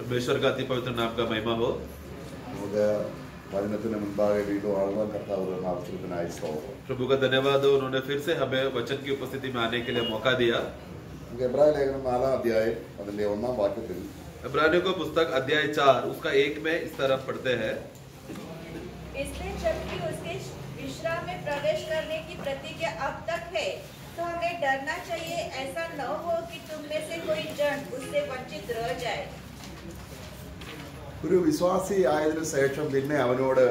परमेश्वर का अति पवित्र नाम का महिमा हो। വചനത്തിന് മുൻപാകെ വീണ്ടും ആളുകൾ കർത്താവ് അവസരത്തിനായി സ്തോത്രം. प्रभु का धन्यवाद हो, उन्होंने फिर से हमें वचन की उपस्थिति में आने के लिए मौका दिया। എബ്രായ ലേഖനം 4-ാം അധ്യായം അതിന്റെ 1-ാം വാക്യത്തിൽ इब्रानियों को पुस्तक अध्याय 4 उसका 1 में इस तरह पढ़ते हैं, इसलिए जबकि उसके विश्राम में प्रवेश करने की प्रतिज्ञा अब तक है तो हमें डरना चाहिए, ऐसा न हो कि तुम में से कोई जन उससे वंचित रह जाए। ഒരു വിശ്വാസി ആയതിനു ശേഷം പിന്നെ അവനോട്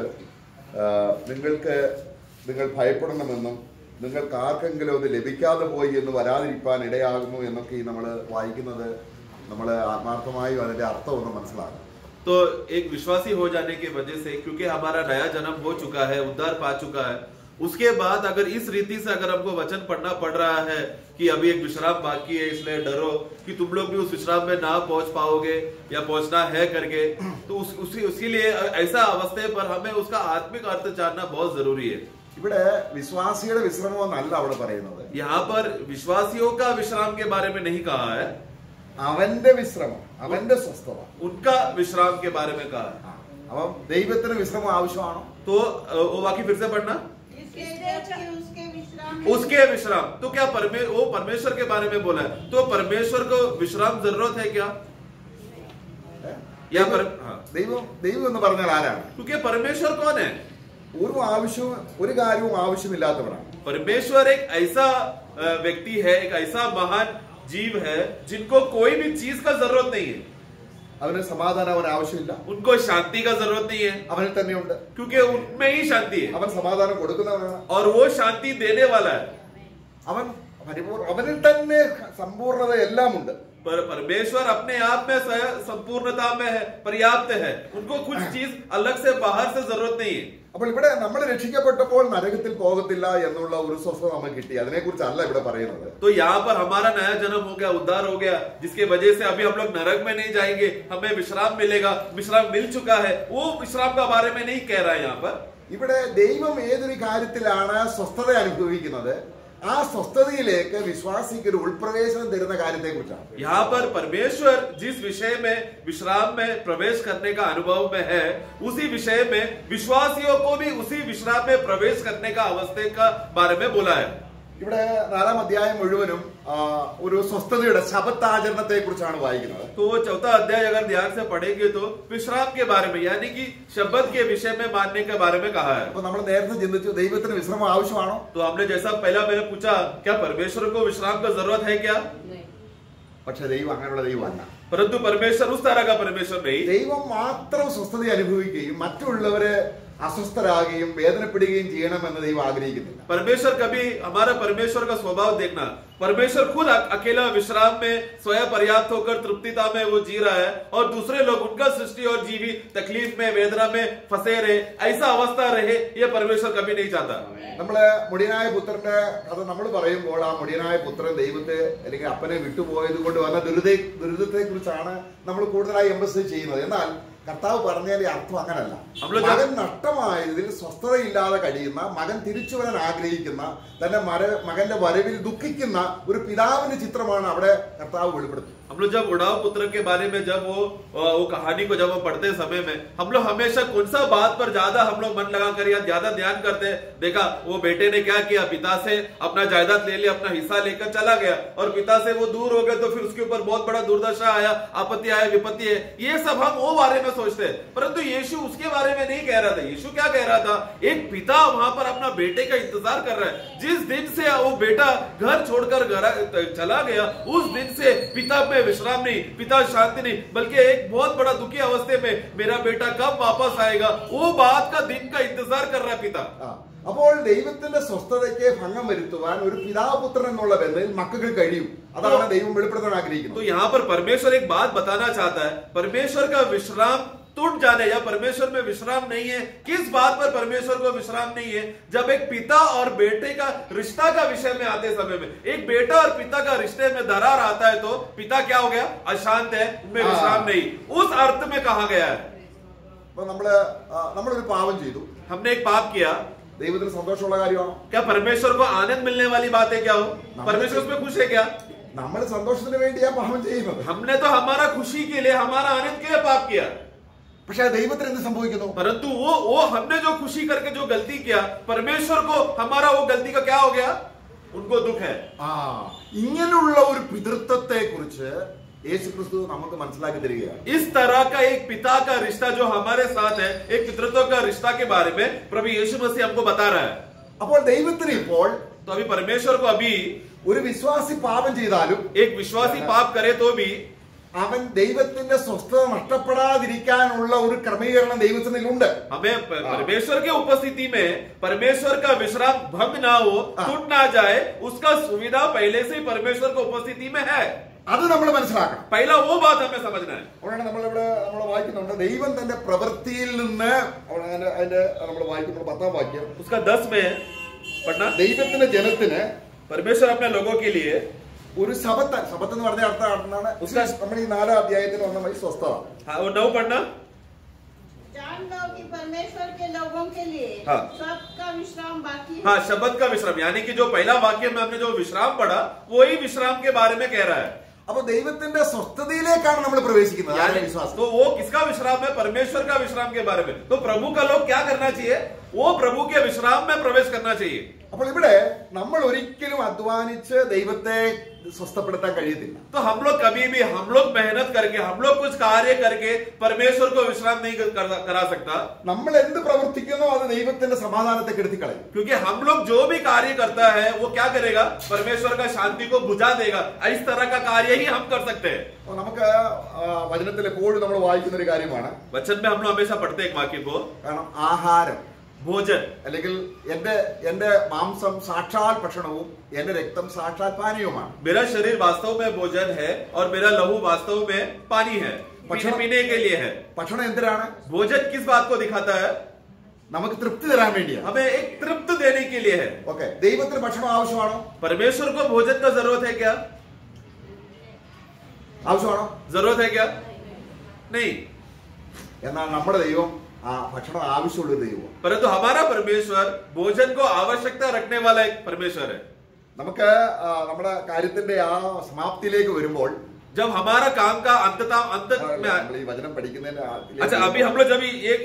നിങ്ങൾ ഭയപ്പെടണമെന്നും നിങ്ങൾക്ക് ആർക്കെങ്കിലും അത് ലഭിക്കാതെ പോയി എന്ന് വരാതിരിക്കാൻ ഇടയാകുന്നു എന്നൊക്കെ നമ്മൾ വായിക്കുന്നത് നമ്മൾ ആത്മാർത്ഥമായി അതിന്റെ അർത്ഥം ഒന്ന് മനസ്സിലാക്കണം. तो एक विश्वासी हो जाने की वजह से, क्योंकि हमारा नया जन्म हो चुका है, उद्धार पा चुका है, उसके बाद अगर इस रीति से अगर हमको वचन पढ़ना पड़ रहा है कि अभी एक विश्राम बाकी है, इसलिए डरो कि तुम लोग भी उस विश्राम में ना पहुंच पाओगे या पहुंचना है करके, तो उसके लिए ऐसा अवस्था पर हमें उसका आत्मिक अर्थ जानना बहुत जरूरी है। ഇവിടെ വിശ്വാസിയുടെ വിശ്രമമെന്നല്ല അവിടെ പറയുന്നത്. यहाँ पर विश्वासियों का विश्राम के बारे में नहीं कहा है, അവന്റെ വിശ്രമം, അവന്റെ സ്വസ്ഥത, उनका विश्राम के बारे में कहा है। അവൻ ദൈവത്തിന് വിശ്രമം ആവശ്യമാണോ? तो वो वाक्य फिर से पढ़ना, उसके विश्राम। तो क्या वो परमेश्वर के बारे में बोला है, तो परमेश्वर को विश्राम जरूरत है क्या? या ദൈവം എന്ന് പറഞ്ഞാൽ ആരാണ്? क्योंकि परमेश्वर कौन है? ഒരു കാര്യവും ആവശ്യമില്ലാത്തവരാണ്. परमेश्वर एक ऐसा व्यक्ति है, एक ऐसा महान जीव है जिनको कोई भी चीज का जरूरत नहीं है। അവന് സമാധാനം അവന് ആവശ്യമില്ല, उनको शांति का जरूरत नहीं है, അവനിൽ തന്നെയുണ്ട്. क्योंकि उनमें ही शांति है, അവൻ സമാധാനം കൊടുക്കുന്നവനാണ്, और वो शांति देने वाला है। അവനിൽ തന്നെ സമ്പൂർണത എല്ലാം ഉണ്ട്. पर परमेश्वर अपने आप में संपूर्णता में है, पर्याप्त है, उनको कुछ चीज अलग से बाहर से जरूरत नहीं है। അപ്പോൾ ഇവിടെ നമ്മൾ രക്ഷിക്കപ്പെട്ടപ്പോൾ നരകത്തിൽ പോകത്തില്ല എന്നുള്ള ഒരു സ്വസ്ഥത നമുക്ക് കിട്ടി. അതിനെക്കുറിച്ചല്ല ഇവിടെ പറയുന്നത്. तो यहाँ पर हमारा नया जन्म हो गया, उद्धार हो गया, जिसके वजह से अभी हम लोग नरक में नहीं जाएंगे, हमें विश्राम मिलेगा, विश्राम मिल चुका है, वो विश्राम का बारे में नहीं कह रहा है यहाँ पर। ഇവിടെ ദൈവം ഏതൊരു കാര്യത്തിലാണ് സ്വസ്ഥത അനുഭവിക്കുന്നത്, ആ സ്വസ്ഥതയിലേക്ക് വിശ്വാസിക്ക് ഒരു ഉൾപ്രവേശനം തരുന്ന കാര്യത്തെ കുറിച്ചാണ്. यहाँ पर परमेश्वर जिस विषय में विश्राम में प्रवेश करने का अनुभव में है, उसी विषय में विश्वासियों को भी उसी विश्राम में प्रवेश करने का अवस्था का बारे में बोला है। ഇവിടെ 4-ാം അധ്യായം മുഴുവനും ഒരു സ്വസ്ഥതയുടെ ശബത്ത് ആചരണത്തെ കുറിച്ചാണ് വായിക്കുന്നത്. तो वो 4था अध्याय अगर ध्यान से पढ़ेंगे तो विश्राम के बारे में, यानी कि शब्द के विषय में मानने के बारे में कहा है। അപ്പൊ നമ്മൾ നേരത്തെ ചിന്തിച്ചു ദൈവത്തിന് വിശ്രമം ആവശ്യമാണോ? तो हमने जैसा पहला मैंने पूछा, क्या परमेश्वर को विश्राम का जरूरत है क्या? പക്ഷെ ദൈവം അങ്ങനെയുള്ള ദൈവമല്ല. परंतु परमेश्वर उस तरह का परमेश्वर नहीं। ദൈവം മാത്രം സ്വസ്ഥത അനുഭവിക്കുകയും മറ്റുള്ളവരെ അസ്വസ്ഥരാകുകയും വേദനപ്പെടുകയും ചെയ്യണമെന്ന് ദൈവം ആഗ്രഹിക്കുന്നില്ല. परमेश्वर कभी, हमारा परमेश्वर का स्वभाव देखना, परमेश्वर खुद अकेला विश्राम में स्वयं पर्याप्त होकर तृप्तिता में वो जी रहा है, और दूसरे लोग उनका सृष्टि और जीवी तकलीफ में, वेदना में फंसे रहे, ऐसा अवस्था रहे, ये परमेश्वर कभी नहीं चाहता। നമ്മള് മുടിയനായ പുത്രന്റെ കഥ നമ്മൾ പറയുമ്പോൾ ആ മുടിയനായ പുത്രൻ ദൈവത്തെ അല്ലെങ്കിൽ അപ്പനെ വിട്ടുപോയത് കൊണ്ട് വന്ന ദുരിതത്തെ കുറിച്ചാണ് നമ്മൾ കൂടുതലായി എംഫസൈസ് ചെയ്യുന്നത്. എന്നാൽ കർത്താവ് പറഞ്ഞാൽ അർത്ഥം അങ്ങനല്ല. മകൻ നഷ്ടമായതിൽ സ്വസ്ഥതയില്ലാതെ കഴിയുന്ന, മകൻ തിരിച്ചു വരാൻ ആഗ്രഹിക്കുന്ന, തന്റെ മകന്റെ വരവിൽ ദുഃഖിക്കുന്ന ഒരു പിതാവിന്റെ ചിത്രമാണ് അവിടെ കർത്താവ് വെളിപ്പെടുത്തുന്നത്. हम लोग जब उड़ाव पुत्र के बारे में जब वो कहानी को जब हम पढ़ते समय में हम लोग हमेशा कौन सा बात पर ज्यादा हम लोग मन लगा कर या ज्यादा ध्यान करते, देखा वो बेटे ने क्या किया, पिता से अपना जायदाद ले लिया, अपना हिस्सा लेकर चला गया, और पिता से वो दूर हो गए, तो फिर उसके ऊपर बहुत बड़ा दुर्दशा आया, आपत्ति आया, विपत्ति है, ये सब हम वो बारे में सोचते हैं। परंतु यीशु उसके बारे में नहीं कह रहा था। यीशु क्या कह रहा था, एक पिता वहां पर अपना बेटे का इंतजार कर रहा है। जिस दिन से वो बेटा घर छोड़कर चला गया, उस दिन से पिता में विश्राम नहीं, पिता शांति नहीं, बल्कि एक बहुत बड़ा दुखी अवस्था में मेरा बेटा कब वापस आएगा, वो बात का दिन का इंतजार कर रहा है पिता। അപ്പോൾ ദൈവത്തിന്റെ സ്വസ്ഥതയ്ക്ക് ഭംഗം വരുത്തുവാൻ ഒരു പിതാപുത്രൻ എന്നുള്ള ബന്ധത്തിൽ മക്കൾക്ക് കഴിയും. അതാണ് ദൈവം വെളിപ്പെടുത്താൻ ആഗ്രഹിക്കുന്നത്. तो यहाँ पर परमेश्वर एक बात बताना चाहता है, परमेश्वर का विश्राम टूट जाने या परमेश्वर में विश्राम नहीं है। किस बात पर परमेश्वर को विश्राम नहीं है? जब एक पिता और बेटे का रिश्ता का विषय में आते समय में, एक बेटा और पिता का रिश्ते में दरार आता है, तो पिता क्या हो गया, अशांत है, उनमें विश्राम नहीं, उस अर्थ में कहा गया है। നമ്മളൊരു പാപം ചെയ്തു, हमने एक पाप किया, ദൈവത്തിന് സന്തോഷമുള്ള കാര്യമാണോ? क्या परमेश्वर को आनंद मिलने वाली बात है क्या? हो परमेश्वर उसमें खुश है क्या? നമ്മൾ സന്തോഷത്തിന് വേണ്ടിയാ പാപം ചെയ്യുന്നത്. हमने तो हमारा खुशी के लिए, हमारा आनंद के लिए पाप किया, പക്ഷെ ദൈവത്തിന് എന്ത് സംഭവിക്കുന്നു? परंतु वो हमने जो खुशी करके जो गलती किया, परमेश्वर को हमारा वो गलती का क्या हो गया? उनको दुख है. ഇങ്ങനെയുള്ള ഒരു പിതൃത്വത്തെ കുറിച്ച് യേശു ക്രിസ്തു നമുക്ക് മനസ്സിലാക്കി തരികയാണ്. इस तरह का एक पिता का रिश्ता जो हमारे साथ है, एक पितृत्व का रिश्ता के बारे में प्रभु यीशु मसीह हमको बता रहा है. അപ്പോൾ ദൈവത്തിന് ഇപ്പോൾ तो अभी परमेश्वर को अभी ഒരു വിശ്വാസി പാപം ചെയ്താലും एक विश्वासी पाप करे तो भी അവൻ ദൈവത്തിന്റെ സ്വസ്ഥത നഷ്ടപ്പെടാതിരിക്കാനുള്ള ഒരു ക്രമീകരണം ദൈവത്തിനുണ്ട്. हमें परमेश्वर के उपस्थिति में परमेश्वर का विश्राम भंग ना हो, टूट ना जाए, उसका सुविधा पहले से ही परमेश्वर की उपस्थिति में है. അത് നമ്മൾ മനസ്സിലാക്കണം. पहला वो बात हमें समझना है. അതുകൊണ്ടാണ് നമ്മളിവിടെ നമ്മൾ വായിക്കുന്നുണ്ട്, ദൈവം തന്റെ പ്രവൃത്തിയിൽ നിന്ന് അതിന്റെ നമ്മൾ വായിക്കുമ്പോൾ 10ാം വാക്യം, उसका 10 में पढ़ना. ദൈവത്തിന്റെ ജനത്തിന് परमेश्वर अपने लोगों के लिए ഒരു ശബത്ത് എന്ന് പറഞ്ഞ അർത്ഥമാണ് നമ്മൾ ഈ 4ാം അധ്യായത്തിൽ വന്ന സ്വസ്ഥത. वो 9 पढ़ना. जान लो कि परमेश्वर के लोगों के लिए हाँ। सबका विश्राम बाकी है. हाँ, शब्द का विश्राम, यानी कि जो पहला वाक्य में हमने जो विश्राम पढ़ा, वही विश्राम के बारे में कह रहा है. അപ്പൊ ദൈവത്തിന്റെ സ്വസ്ഥതയിലേക്കാണ് നമ്മൾ പ്രവേശിക്കുന്നത്. यानी വിശ്വാസം. तो वो किसका विश्राम है? परमेश्वर का विश्राम के बारे में. तो प्रभु का लोग क्या करना चाहिए? वो प्रभु के विश्राम में प्रवेश करना चाहिए. അപ്പോൾ ഇവിടെ നമ്മൾ ഒരിക്കലും അധ്വാനിച്ച് ദൈവത്തെ സ്വസ്ഥപ്പെടുത്താൻ കഴിയത്തില്ല. तो हम लोग कभी भी, हम लोग मेहनत करके, हम लोग कुछ कार्य करके परमेश्वर को विश्राम नहीं करा सकता. നമ്മൾ എന്ത് പ്രവർത്തിക്കുന്നോ അത് ദൈവത്തിന്റെ സമാധാനത്തെ കെടുത്തി കളയും. क्योंकि हम लोग जो भी कार्य करता है वो क्या करेगा? परमेश्वर का शांति को बुझा देगा. इस तरह का कार्य ही हम कर सकते हैं. നമുക്ക് വചനത്തിൽ എപ്പോഴും നമ്മൾ വായിക്കുന്ന ഒരു കാര്യമാണ്, वचन में हम लोग हमेशा पढ़ते हैं एक वाक्य को, കാരണം ആഹാരം, भोजन, അല്ലെങ്കിൽ എന്റെ മാംസം സാക്ഷാൽ ഭക്ഷണവും എന്റെ രക്തം സാക്ഷാൽ പാനീയവുമാണ്. मेरा शरीर वास्तव में भोजन है और मेरा लहू वास्तव में पानी है, पीने के लिए है. ഭക്ഷണം എന്തിനാണ്? भोजन किस बात को दिखाता है? നമുക്ക് തൃപ്തി തരാൻ വേണ്ടിയാണ്. हमें एक तृप्त देने के लिए है. ഓക്കെ, ദൈവത്തിന് ഭക്ഷണം ആവശ്യമാണോ? परमेश्वर को भोजन का जरूरत है क्या? ആവശ്യമാണോ? जरूरत है क्या? नहीं. എന്നാൽ നമ്മുടെ ദൈവം ആ ഭക്ഷണം ആവശ്യമുള്ള ദൈവം. परंतु हमारा परमेश्वर भोजन को आवश्यकता रखने वाला एक परमेश्वर है. നമുക്ക് നമ്മുടെ കാര്യത്തിന്റെ ആ സമാപ്തിയിലേക്ക് വരുമ്പോൾ, जब हमारा काम का अंत में, നമ്മൾ ഈ വചനം പഠിക്കുന്നതിന്റെ अच्छा अभी हम लोग जब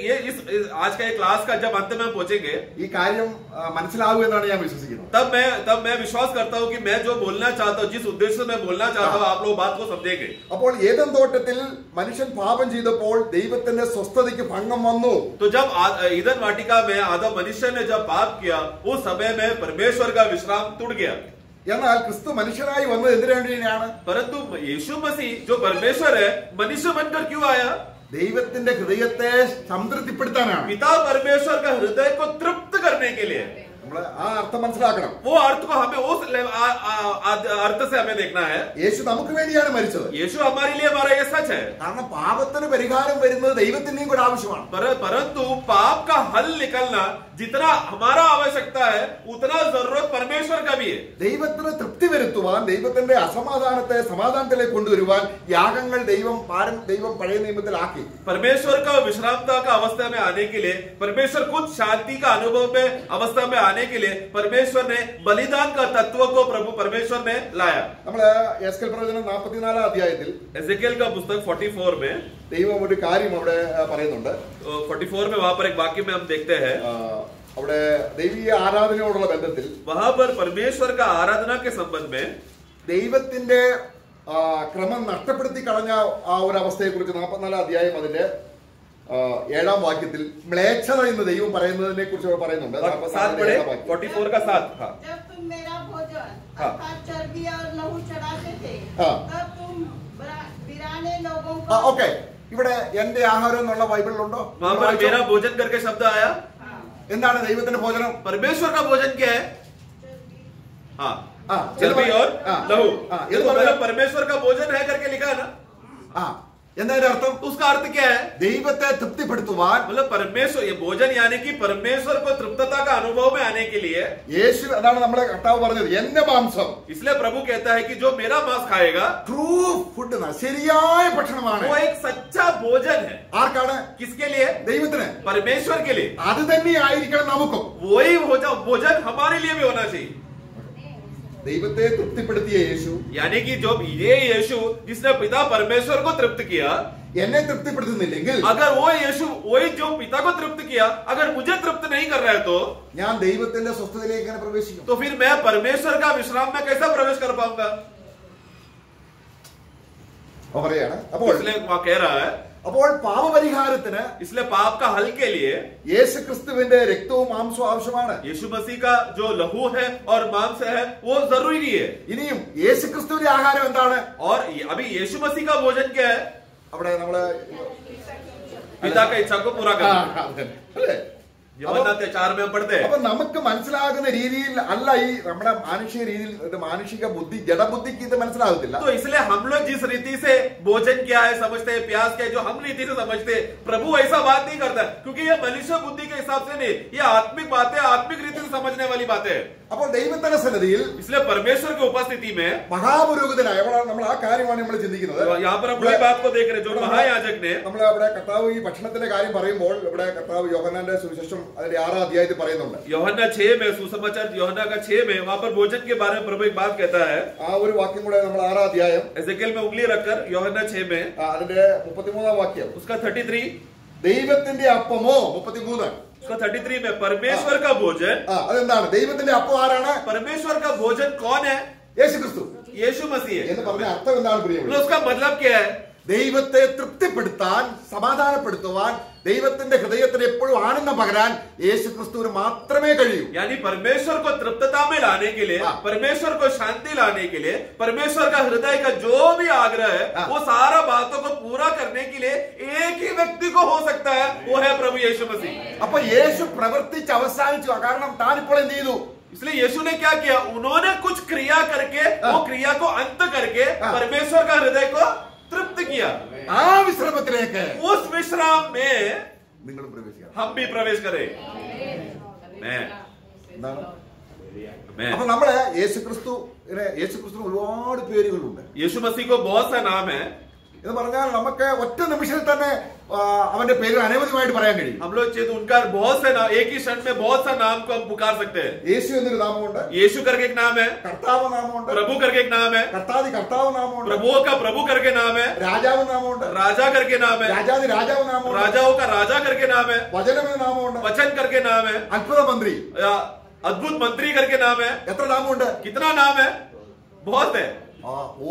ये इस आज का एक क्लास का जब अंत में हम पहुंचेंगे, ഈ കാര്യം മനസ്സിലാകും എന്നാണ് ഞാൻ വിശ്വസിക്കുന്നത്. तब मैं विश्वास करता हूँ कि मैं जो बोलना चाहता हूँ, जिस उद्देश्य से मैं बोलना चाहता हूँ, आप लोग बात को समझेंगे. അപ്പോൾ ഏദൻ തോട്ടത്തിൽ മനുഷ്യൻ പാപം ചെയ്തപ്പോൾ ദൈവത്തിന്റെ സ്വസ്ഥതയ്ക്ക് ഭംഗം വന്നു. तो जब ईदन वाटिका में आदम मनुष्य ने जब पाप किया, उस समय में परमेश्वर का विश्राम टूट गया. എന്നാൽ ക്രിസ്തു മനുഷ്യനായി വന്നത് എന്തിനു വേണ്ടിയാണ്? परंतु यीशु मसीह जो परमेश्वर है, मनुष्य बनकर क्यों आया? ദൈവത്തിന്റെ ഹൃദയത്തെ സംതൃപ്തിപ്പെടുത്താനാണ്. पिता परमेश्वर का हृदय को तृप्त करने के लिए. നമ്മൾ ആ അർത്ഥം മനസ്സിലാക്കണം. वो अर्थ को हमें उस अर्थ से हमें देखना है. യേശു നമുക്ക് വേണ്ടിയാണ് മരിച്ചത്. यीशु हमारे लिए हमारा ये सच है. കാരണം പാപത്തിന് പരിഹാരം വരുന്നത് ദൈവത്തിന്റെയും കൂടെ ആവശ്യമാണ്. परंतु पाप का हल निकलना जितना हमारा आवश्यकता है, उतना जरूरत परमेश्वर का भी है. ദൈവത്തിന് തൃപ്തി വരുത്തുവാൻ, ദൈവത്തിന്റെ അസമാധാനത്തെ സമാധാനത്തിലേക്ക് കൊണ്ടുവരുവാൻ യാഗങ്ങൾ ദൈവം പഴയ നിയമത്തിലാക്കി. परमेश्वर का विश्रामता का अवस्था में आने के लिए, परमेश्वर खुद शांति का अनुभव में अवस्था में आने के लिए परमेश्वर ने बलिदान का तत्व को प्रभु परमेश्वर ने लाया. നമ്മള് എസ്കേൽ പ്രവചനം 44ാം അധ്യായത്തിൽ एजेकिएल का पुस्तक 44 में ദൈവം ഒരു കാര്യം അവിടെ പറയുന്നുണ്ട്. 44 में वहां पर एक वाक्य में हम देखते हैं, അവിടെ ദൈവീയ ആരാധനയോടുള്ള ബന്ധത്തിൽ वहां पर परमेश्वर का आराधना के संबंध में ദൈവത്തിന്റെ ക്രമം നഷ്ടപ്പെടുത്തി കളഞ്ഞ ആ ഒരു അവസ്ഥയെ കുറിച്ച് 44ാം അധ്യായം അതിന്റെ 7ാം വാക്യത്തിൽ മ്ലേച്ഛത എന്ന് ദൈവം പറയുന്നതിനെ കുറിച്ച് പറയുന്നുണ്ട്. 44 का 7. जब तुम मेरा भोजन हाँ। अर्थात चर्बी और लहू चढ़ाते थे, हाँ। तब तुम बिराने लोगों को ഓക്കെ, ഇവിടെ എന്റെ ആഹാരം എന്നുള്ള ബൈബിളിലുണ്ടോ? वहां पर मेरा भोजन करके शब्द आया. എന്താണ് ദൈവത്തിന്റെ ഭോജനം? परमेश्वर का भोजन क्या है? हाँ, हाँ, चर्बी और लहू. हाँ, ये तो मतलब परमेश्वर का भोजन है करके लिखा है ना. എന്താ അതിന്റെ അർത്ഥം? उसका अर्थ क्या है? ദൈവത്തെ തൃപ്തിപ്പെടുത്തുവാൻ, मतलब परमेश्वर, ये भोजन यानी कि परमेश्वर को तृप्तता का अनुभव में आने के लिए. യേശു അതാണ് നമ്മളെ കർത്താവ് പറഞ്ഞത്, എന്റെ മാംസം, इसलिए प्रभु कहता है कि जो मेरा मांस खाएगा, ട്രൂ ഫുഡ്, ശരിയായ ഭക്ഷണമാണ്. वो एक सच्चा भोजन है. ആർക്കാണ്? किसके लिए? ദൈവത്തിന്. परमेश्वर के लिए. അത് തന്നെ ആയിരിക്കണം നമുക്കും. वही भोजन हमारे लिए भी होना चाहिए. ദൈവത്തെ തൃപ്തിപ്പെടുത്തിയ യേശു यानी कि जो ये यीशु जिसने पिता परमेश्वर को तृप्त किया, എന്നെ തൃപ്തിപ്പെടുത്തുന്നില്ലെങ്കിൽ अगर वो यीशु वही जो पिता को तृप्त किया अगर मुझे तृप्त नहीं कर रहा है ഞാൻ ദൈവത്തിന്റെ സ്വസ്ഥതയിലേക്ക് എങ്ങനെ പ്രവേശിക്കും? तो फिर मैं परमेश्वर का विश्राम में कैसा प्रवेश कर पाऊंगा? അവൻ പറയാണ് അപ്പോൾ इसलिए वहां कह रहा है, അപ്പോൾ പാപപരിഹാരത്തിന് इसलिए पाप का हल के लिए യേശു ക്രിസ്തുവിന്റെ രക്തവും മാംസവും ആവശ്യമാണ്. यीशु मसीह का जो लहू है और मांस है वो जरूरी है. ഇനിയും യേശു ക്രിസ്തുവിന്റെ ആഹാരം എന്താണ്? और अभी यीशु मसीह का भोजन क्या है? അവിടെ നമ്മള് पिता का इच्छा को पूरा करना. അല്ലേ? യോഹന്നാൻ 4 में पढ़ते हैं. അപ്പൊ നമുക്ക് മനസ്സിലാകുന്ന രീതിയിൽ അല്ല ഈ നമ്മുടെ മാനുഷിക രീതിയിൽ മാനുഷിക ബുദ്ധി ജഡബുദ്ധിക്ക് ഇത് മനസ്സിലാകത്തില്ല. तो इसलिए हम लोग जिस रीति से भोजन क्या है समझते हैं, प्यास क्या है, जो हम रीति से समझते हैं, प्रभु ऐसा बात नहीं करता क्योंकि ये मनुष्य बुद्धि के हिसाब से नहीं, ये आत्मिक बातें, आत्मिक रीति से समझने वाली बातें है. അപ്പോൾ ദൈവത്തിന്റെ സന്നിധിയിൽ इसलिए परमेश्वर की उपस्थिति में മഹാപുരോഹിതനായ നമ്മൾ ആ കാര്യമാണ് നമ്മൾ ചിന്തിക്കുന്നത്. यहाँ पर हम वही बात को देख रहे हैं जो महायाजक ने നമ്മൾ അവിടെ കർത്താവ് ഈ ഭക്ഷണത്തിന്റെ കാര്യം പറയുമ്പോൾ ഇവിടെ കർത്താവ് യോഹന്നാന്റെ സുവിശേഷം അതിന്റെ 6-ാം അധ്യായത്തിൽ പറയുന്നുണ്ട്. യോഹन्ना 6 में सुसमाचार യോഹन्ना का 6 में वहां पर भोजन के बारे में प्रभु एक बात कहता है. ആ ഒരു വാക്യം കൂടെ നമ്മൾ 6-ാം അധ്യായം एजेकिएल में उंगली रखकर യോഹन्ना 6 में അതിന്റെ 33-ാം വാക്യം उसका 33 ദൈവത്തിന്റെ അപ്പമോ 33 उसका 33 में परमेश्वर का भोजन. അതെന്താണ്? ദൈവത്തിന്റെ അപ്പം ആരാണ്? परमेश्वर का भोजन कौन है? യേശു ക്രിസ്തു यीशु मसीह है. എന്ന് പറഞ്ഞ അർത്ഥം എന്താണ് പ്രിയമുള്ളവരെ? उसका मतलब क्या है? ദൈവത്തെ തൃപ്തിപ്പെടുത്താൻ സമാധാനപ്പെടുത്തുവാൻ ദൈവത്തിന്റെ ഹൃദയത്തിന് എപ്പോഴും ആനന്ദം പകരാൻ യേശു ക്രിസ്തുവിന് മാത്രമേ കഴിയൂ. यानी परमेश्वर को तृप्तता में लाने के लिए, परमेश्वर को शांति लाने के लिए, परमेश्वर का हृदय का जो भी आग्रह है वो सारा बातों को पूरा करने के लिए एक ही व्यक्ति को हो सकता है, वो है प्रभु यीशु मसीह. അപ്പൊ യേശു പ്രവർത്തിച്ച് അവസാനിച്ചു. കാരണം താൻ ഇപ്പോൾ എന്ത് ചെയ്തു? इसलिए यीशु ने क्या किया? उन्होंने कुछ क्रिया करके वो क्रिया को अंत करके परमेश्वर का हृदय को तृप्त किया. ആ വിശ്രമത്തിലേക്ക് उस विश्राम में നിങ്ങൾ പ്രവേശിക്കണം. हम भी प्रवेश करें. मैं എന്താണ്? मैं അപ്പൊ നമ്മള് യേശു ക്രിസ്തുവിന് ഒരുപാട് പേരുകളുണ്ട്. यीशु मसीह को बहुत सा नाम है. എന്ന് പറഞ്ഞാൽ നമുക്ക് ഒറ്റ നിമിഷത്തിൽ തന്നെ അവന്റെ പേര് അനവധിയായിട്ട് പറയാൻ കഴിയും. हम लोग चेत उनका बहुत से नाम, एक ही क्षण में बहुत सा नाम को हम पुकार सकते हैं. യേശു എന്നൊരു നാമമുണ്ട്. यीशु करके एक नाम है. കർത്താവ് നാമമുണ്ട്. प्रभु करके एक नाम है. കർത്താവ് നാമമുണ്ട്. प्रभुओं का प्रभु करके नाम है. രാജാവ് നാമമുണ്ട്. राजा करके नाम है. രാജാവ് നാമമുണ്ട്. राजाओं का राजा करके नाम है. വചനം എന്ന നാമമുണ്ട്. वचन करके नाम है. അത്ഭുത മന്ത്രി, अद्भुत मंत्री करके नाम है. എത്ര നാമമുണ്ട്? कितना नाम है? बहुत है.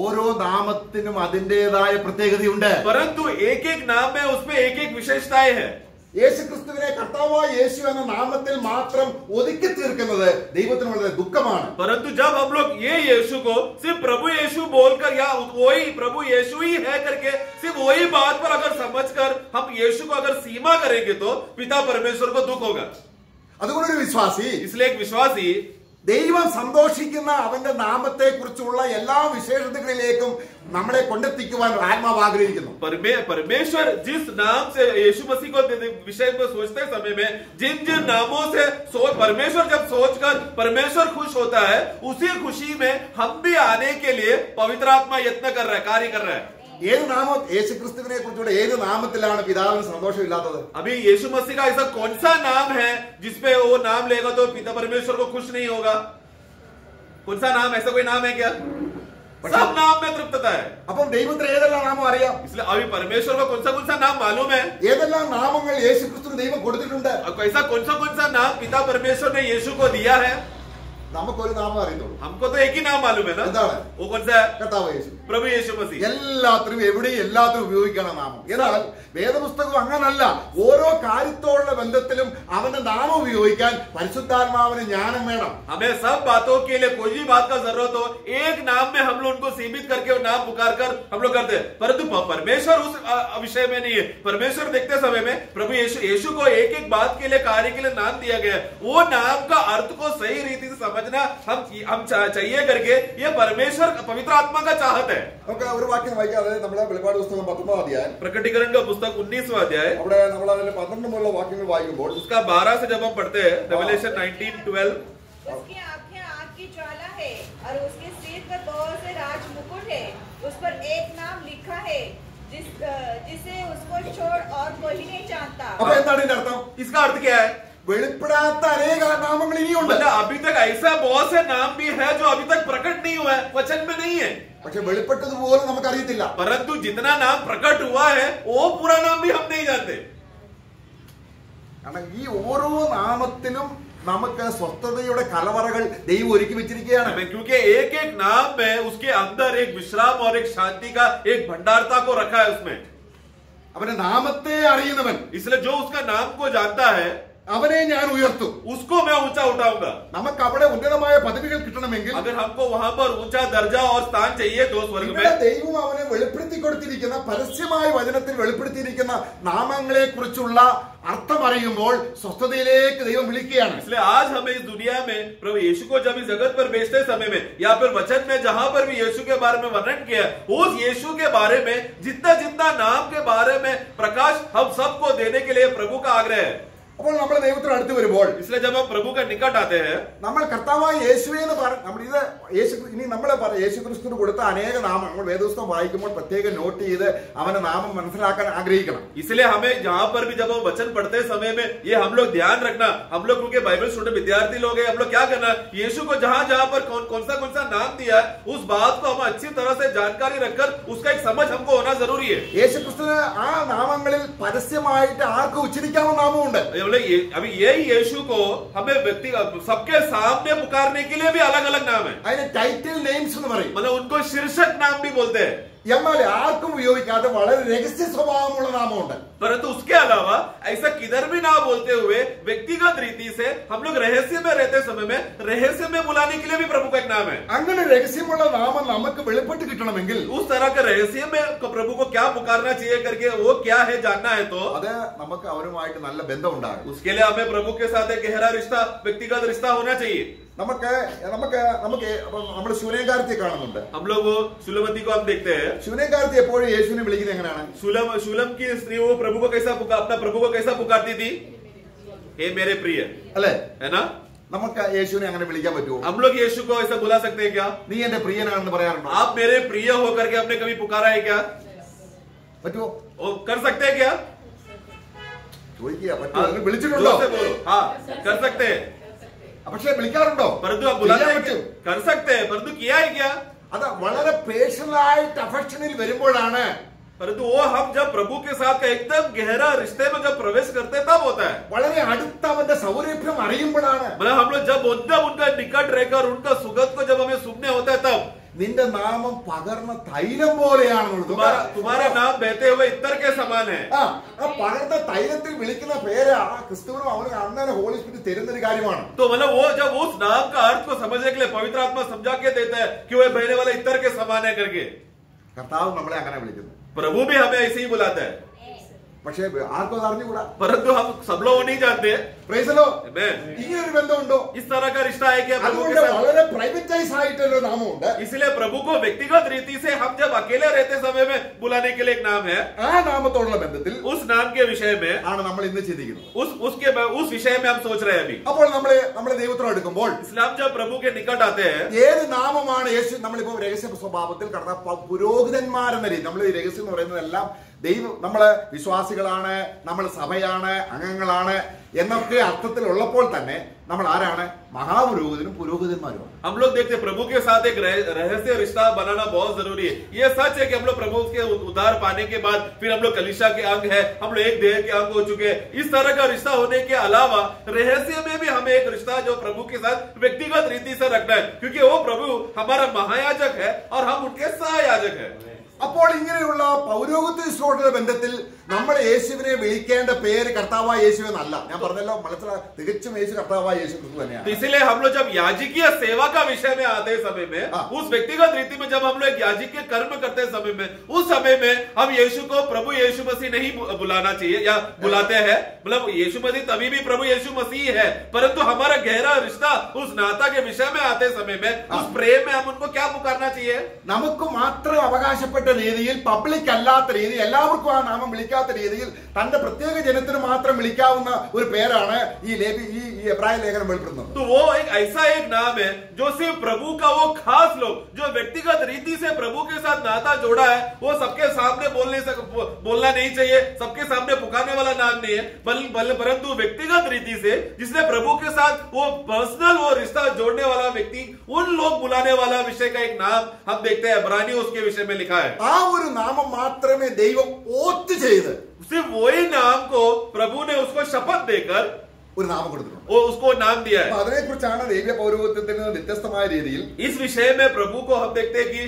ഓരോ നാമത്തിനും അതിന്റേതായ പ്രത്യേകതയുണ്ട്. परंतु एक एक नाम में उसमें एक एक विशेषताएं हैं. യേശു ക്രിസ്തുവിനെ കർത്താവായ യേശു എന്ന നാമത്തിൽ മാത്രം ഒതുക്കി തീർക്കുന്നത് ദൈവത്തിന് വളരെ ദുഃഖമാണ്. परंतु जब हम लोग ये यीशु को सिर्फ प्रभु यीशु बोलकर या वही प्रभु यीशु ही है करके सिर्फ वही बात पर अगर समझकर हम यीशु को अगर सीमा करेंगे तो पिता परमेश्वर को दुख होगा. അതുകൊണ്ടൊരു വിശ്വാസി, इसलिए एक विश्वासी ദൈവം സന്തോഷിക്കുന്ന അവന്റെ നാമത്തെ കുറിച്ചുള്ള എല്ലാ വിശേഷതകളിലേക്കും നമ്മളെ കൊണ്ടെത്തിക്കുവാൻ ആത്മാവ് ആഗ്രഹിക്കുന്നു. परमेश्वर जिस नाम से यीशु मसीह को विषय में सोचते समय में जिन जिन नामों से परमेश्वर जब सोचकर परमेश्वर खुश होता है, उसी खुशी में हम भी आने के लिए पवित्र आत्मा यत्न कर रहा है, कार्य कर रहा है. ഏത് നാമം? യേശു ക്രിസ്തുവിനെ കുറിച്ചുള്ള ഏത് നാമത്തിലാണ് പിതാവിന് സന്തോഷമില്ലാത്തത്? अभी यीशु मसीह का ऐसा कौन सा नाम है जिसपे वो नाम लेगा तो पिता परमेश्वर को खुश नहीं होगा? कौन सा नाम? ऐसा कोई नाम है क्या? सब नाम में तृप्तता है. അപ്പം ദൈവത്തിന് ഏതെല്ലാം നാമം അറിയാം? इसलिए अभी परमेश्वर को कौन सा नाम मालूम है? ഏതെല്ലാം നാമങ്ങൾ യേശു ക്രിസ്തുവിന് ദൈവം കൊടുത്തിട്ടുണ്ട്? ऐसा कौन सा नाम पिता परमेश्वर ने यीशु को दिया है? നമുക്കൊരു നാമം അറിയുന്നുള്ളൂ. हमको तो एक ही नाम मालूम है ना. എന്താണ്? वो कौन सा है? കർത്താവ് യേശു. प्रभु यीशु मसीह. എല്ലാത്തിനും എവിടെയും എല്ലാത്തിനും ഉപയോഗിക്കണം നാമം. എന്നാൽ വേദപുസ്തകം അങ്ങനല്ല. ഓരോ കാര്യത്തോടുള്ള ബന്ധത്തിലും അവന്റെ നാമം ഉപയോഗിക്കാൻ പരിശുദ്ധാത്മാവിന് ജ്ഞാനം വേണം. हमें सब बातों के लिए कोई भी बात का जरूरत हो, एक नाम में हम लोग उनको सीमित करके वो नाम पुकार कर हम लोग करते हैं. परंतु परमेश्वर उस विषय में नहीं है. परमेश्वर देखते समय में प्रभु यीशु को एक एक बात के लिए, कार्य के लिए नाम दिया गया है. वो नाम का अर्थ को सही रीति से समझना हम चाहिए करके ये परमेश्वर पवित्र आत्मा का चाहत है. നമുക്ക് ഒരു വാക്യം വായിക്കാതെ നമ്മളെ വെളിപ്പാട് പുസ്തകം 19-ാം അധ്യായം, प्रकटीकरण का पुस्तक 19वां अध्याय, അവിടെ നമ്മൾ അതിന്റെ 12 മുതലുള്ള വാക്യങ്ങൾ വായിക്കുമ്പോൾ उसका 12 से जब हम पढ़ते हैं, रेवलेशन 19:12, उसकी आंखें आग की ज्वाला है और उसके सिर पर बहुत से राज मुकुट है. उस पर एक नाम लिखा है जिसे उसको छोड़ और कोई नहीं जानता. അപ്പൊ എന്താണ് ഇതിന്റെ അർത്ഥം? इसका अर्थ क्या है? വെളിപ്പെടാത്ത അനേക നാമങ്ങൾ ഇനിയുണ്ട്. मतलब अभी तक ऐसा बहुत से नाम भी है जो अभी तक प्रकट नहीं हुआ है, वचन में नहीं है. പക്ഷെ വെളിപ്പെട്ടതുപോലും നമുക്കറിയത്തില്ല. परंतु जितना नाम प्रकट हुआ है वो पूरा नाम भी हम नहीं जानते. കാരണം ഈ ഓരോ നാമത്തിലും നമുക്ക് സ്വസ്ഥതയുടെ കലവറകൾ ദൈവം ഒരുക്കി വെച്ചിരിക്കുകയാണ്. क्योंकि एक एक नाम में उसके अंदर एक विश्राम और एक शांति का एक भंडारता को रखा है उसमें. അവന്റെ നാമത്തെ അറിയുന്നവൻ, इसलिए जो उसका नाम को जानता है അവനെ ഞാൻ ഉയർത്തും. उसको मैं ऊंचा उठाऊंगा. നമുക്ക് അവിടെ ഉന്നതമായ പദവികൾ കിട്ടണമെങ്കിൽ अगर हमको वहां पर ऊंचा दर्जा और स्थान चाहिए तो स्वर्ग ഇവിടെ में ദൈവം അവനെ വെളിപ്പെടുത്തി കൊടുത്തിരിക്കുന്ന പരസ്യമായ വചനത്തിൽ വെളിപ്പെടുത്തിയിരിക്കുന്ന നാമങ്ങളെ കുറിച്ചുള്ള അർത്ഥം അറിയുമ്പോൾ സ്വസ്ഥതയിലേക്ക് ദൈവം വിളിക്കുകയാണ്. इसलिए आज हमें इस दुनिया में प्रभु यीशु को जब इस जगत पर भेजते समय में या फिर वचन में जहां पर भी यीशु के बारे में वर्णन किया, उस यीशु के बारे में जितना जितना नाम के बारे में प्रकाश हम सबको देने के लिए प्रभु का आग्रह है. അപ്പോൾ നമ്മൾ ദൈവത്തിന് അടുത്ത് വരുമ്പോൾ इसलिए जब हम प्रभु का निकट आते हैं, നമ്മൾ കർത്താവായ യേശുവെ എന്ന് നമ്മൾ ഇത് ഇനി നമ്മളെ യേശു ക്രിസ്തുവിന് കൊടുത്ത അനേക നാമം നമ്മൾ വേദപുസ്തകം വായിക്കുമ്പോൾ പ്രത്യേകം നോട്ട് ചെയ്ത് അവന്റെ നാമം മനസ്സിലാക്കാൻ ആഗ്രഹിക്കണം. इसलिए हमें जहां पर भी जब हम वचन पढ़ते समय में ये हम लोग ध्यान रखना, हम लोग क्योंकि बाइबल स्टूडेंट विद्यार्थी लोग हैं, हम लोग क्या करना, यीशु को जहां जहां पर कौन सा नाम दिया है उस बात को हम अच्छी तरह से जानकारी रखकर उसका एक समझ हमको होना जरूरी है. യേശു ക്രിസ്തുവിന് ആ നാമങ്ങളിൽ പരസ്യമായിട്ട് ആർക്കും ഉച്ചരിക്കാവുന്ന നാമമുണ്ട്. अभी यही यीशु को हमें व्यक्ति सबके सामने पुकारने के लिए भी अलग अलग नाम है. അതിന് ടൈറ്റിൽ നെയിംസ് എന്ന് പറയും. मतलब उनको शीर्षक नाम भी बोलते हैं. എന്നാൽ ആർക്കും ഉപയോഗിക്കാതെ വളരെ രഹസ്യ സ്വഭാവമുള്ള നാമമുണ്ട്. परंतु उसके अलावा ऐसा किधर भी ना बोलते हुए व्यक्तिगत रीति से हम लोग रहस्य में रहते समय में रहस्य में बुलाने के लिए भी प्रभु का एक नाम है. അങ്ങനെ രഹസ്യമുള്ള നാമം നമുക്ക് വെളിപ്പെട്ട് കിട്ടണമെങ്കിൽ उस तरह का रहस्य में प्रभु को क्या पुकारना चाहिए करके वो क्या है जानना है तो അത് നമുക്ക് അവരുമായിട്ട് നല്ല ബന്ധം ഉണ്ടാകും. उसके लिए हमें प्रभु के साथ एक गहरा रिश्ता, व्यक्तिगत रिश्ता होना चाहिए. നമുക്ക് നമ്മൾ ശൂന്യകാരത്തെ കാണുന്നുണ്ട്. हम लोग वो सुलमती को हम देखते हैं. ശൂന്യകാരത്തെ എപ്പോഴും യേശുവിനെ വിളിക്കുന്നത് എങ്ങനെയാണ്? सुलम की स्त्री वो प्रभु को कैसा अपना प्रभु को कैसा पुकारती थी? हे मेरे प्रिय, അല്ലെ? है ना? നമുക്ക് യേശുവിനെ അങ്ങനെ വിളിക്കാൻ പറ്റുമോ? हम लोग यीशु को ऐसा बुला सकते हैं क्या? നീ എന്റെ പ്രിയനാണെന്ന് പറയാറുണ്ടോ? आप मेरे प्रिय होकर के आपने कभी पुकारा है क्या? പറ്റുമോ? कर सकते हैं क्या? ചോദിക്കുക. പറ്റുമോ? വിളിച്ചിട്ടുണ്ടോ? जोर से बोलो. हाँ, कर सकते हैं. പക്ഷെ വിളിക്കാറുണ്ടോ? परंतु आप बुलाते हैं क्या? कर सकते हैं, परंतु किया है क्या? അത് വളരെ പേഴ്സണലായിട്ട് അഫക്ഷനിൽ വരുമ്പോഴാണ് परंतु वो हम जब प्रभु के साथ का एकदम गहरा रिश्ते में जब प्रवेश करते तब होता है. വളരെ അടുത്ത അവന്റെ സൗരഭ്യം അറിയുമ്പോഴാണ്. मतलब हम लोग जब एकदम उनका निकट रहकर उनका सुगंध को जब हमें सुनने होता है तब നിന്റെ നാമം പകർന്ന തൈലം പോലെയാണെന്നുള്ളത്. तुम्हारा नाम बहते हुए इत्र के समान है. ആ പകർന്ന തൈലത്തിൽ വിളിക്കുന്ന പേര് ആ ക്രിസ്തുവിനും അവന് അന്നേരം ഹോളി സ്പിരിറ്റ് തരുന്ന ഒരു കാര്യമാണ്. तो मतलब वो जब उस नाम का अर्थ को समझने के लिए पवित्र आत्मा समझा के देता है कि वो बहने वाला इत्र के समान है करके. കർത്താവ് നമ്മളെ അങ്ങനെ വിളിക്കുന്നു. प्रभु भी हमें ऐसे ही बुलाता है. പക്ഷേ ആർക്കും അത് അറിഞ്ഞുകൂടാ. परंतु हम सब लोग नहीं जानते. Price the Lord. Amen. ഇങ്ങനൊരു ബന്ധമുണ്ടോ? इस तरह का रिश्ता है क्या प्रभु के അതുകൊണ്ട് साथ? വളരെ പ്രൈവറ്റൈസ് ആയിട്ടൊരു നാമമുണ്ട്. इसलिए प्रभु को व्यक्तिगत रीति से हम जब अकेले रहते समय में बुलाने के लिए एक नाम है. ആ നാമത്തോടുള്ള ബന്ധത്തിൽ उस नाम के विषय में ആണ് നമ്മൾ ഇന്ന് ചിന്തിക്കുന്നത്. उस विषय में हम सोच रहे हैं अभी. അപ്പോൾ നമ്മളെ ദൈവത്തോട് അടുക്കുമ്പോൾ इस्लाम जब प्रभु के निकट आते हैं, ഏത് നാമമാണ് യേശു നമ്മളിപ്പോ രഹസ്യ സ്വഭാവത്തിൽ കടന്ന പുരോഹിതന്മാരെന്ന രീതി നമ്മൾ ഈ രഹസ്യം എന്ന് പറയുന്നതെല്ലാം ദൈവം നമ്മള് വിശ്വാസികളാണ്, നമ്മൾ സഭയാണ്, അംഗങ്ങളാണ് എന്നൊക്കെ അർത്ഥത്തിൽ ഉള്ളപ്പോൾ തന്നെ നമ്മൾ ആരാണ്? മഹാപുരോഹിതനും പുരോഹിതന്മാരുമാണ്. हम लोग देखते प्रभु के साथ एक रहस्य रिश्ता बनाना बहुत जरूरी है. ये सच है कि हम लोग प्रभु के उद्धार पाने के बाद फिर हम लोग कलीसिया के अंग है, हम लोग एक देह के अंग हो चुके हैं. इस तरह का रिश्ता होने के अलावा रहस्य में भी हमें एक रिश्ता जो प्रभु के साथ व्यक्तिगत रीति से रखना है, क्योंकि वो प्रभु हमारा महायाजक है और हम उनके सहायाजक है. അപ്പോൾ ഇങ്ങനെയുള്ള പൗരോഹിത്യ ബന്ധത്തിൽ നമ്മൾ യേശുവിനെ വിളിക്കേണ്ട പേര് കർത്താവായ യേശു എന്നല്ല. ഞാൻ പറഞ്ഞല്ലോ, തികച്ചും യേശു കർത്താവായ യേശു ക്രിസ്തു തന്നെയാണ്. इसलिए हम लोग जब याजकीय सेवा का विषय में आते समय में उस व्यक्तिगत रीति में जब हम लोग याजकीय कर्म करते समय में उस समय में हम यीशु को प्रभु यीशु मसीह नहीं बुलाना चाहिए या बुलाते हैं. मतलब यीशु मसीह तभी भी प्रभु यीशु मसीह है, परंतु हमारा गहरा रिश्ता उस नाता के विषय में आते समय में उस प्रेम में हम उनको क्या पुकारना चाहिए? നമുക്ക് മാത്രം അവകാശപ്പെട്ട രീതിയിൽ, പബ്ലിക് അല്ലാത്ത രീതിയിൽ, എല്ലാവർക്കും ആ നാമം വിളിക്കാത്ത രീതിയിൽ തന്റെ പ്രത്യേക ജനത്തിന് മാത്രം വിളിക്കാവുന്ന ഒരു പേരാണ് ഈ എബ്രായ ലേഖനം വെളിപ്പെടുത്തുന്നത്. तो वो एक ऐसा एक नाम है जो सिर्फ प्रभु का वो खास लोग जो व्यक्तिगत रीति से प्रभु के साथ नाता जोड़ा है, वो सबके सामने बोलना नहीं चाहिए, सबके सामने सिखाने वाला नाम नहीं है, परंतु व्यक्तिगत रीति से जिसने प्रभु के साथ वो पर्सनल वो रिश्ता जोड़ने वाला व्यक्ति, उन लोग बुलाने वाला विषय का एक नाम हम देखते हैं, इब्रानियों उसके विषय में लिखा है। ആ ഒരു നാമം മാത്രമേ ദൈവം ഓത്ത് ചെയ്ത് सिर्फ वही नाम को प्रभु ने उसको शपथ देकर ഒരു നാമം കൊടുത്തിട്ടുണ്ട്. वो उसको नाम दिया है। അതിനെക്കുറിച്ചാണ് ലേവ്യ പൗരോഹിത്യത്തിൽ നിന്ന് വ്യത്യസ്തമായ രീതിയിൽ इस विषय में प्रभु को हम देखते हैं कि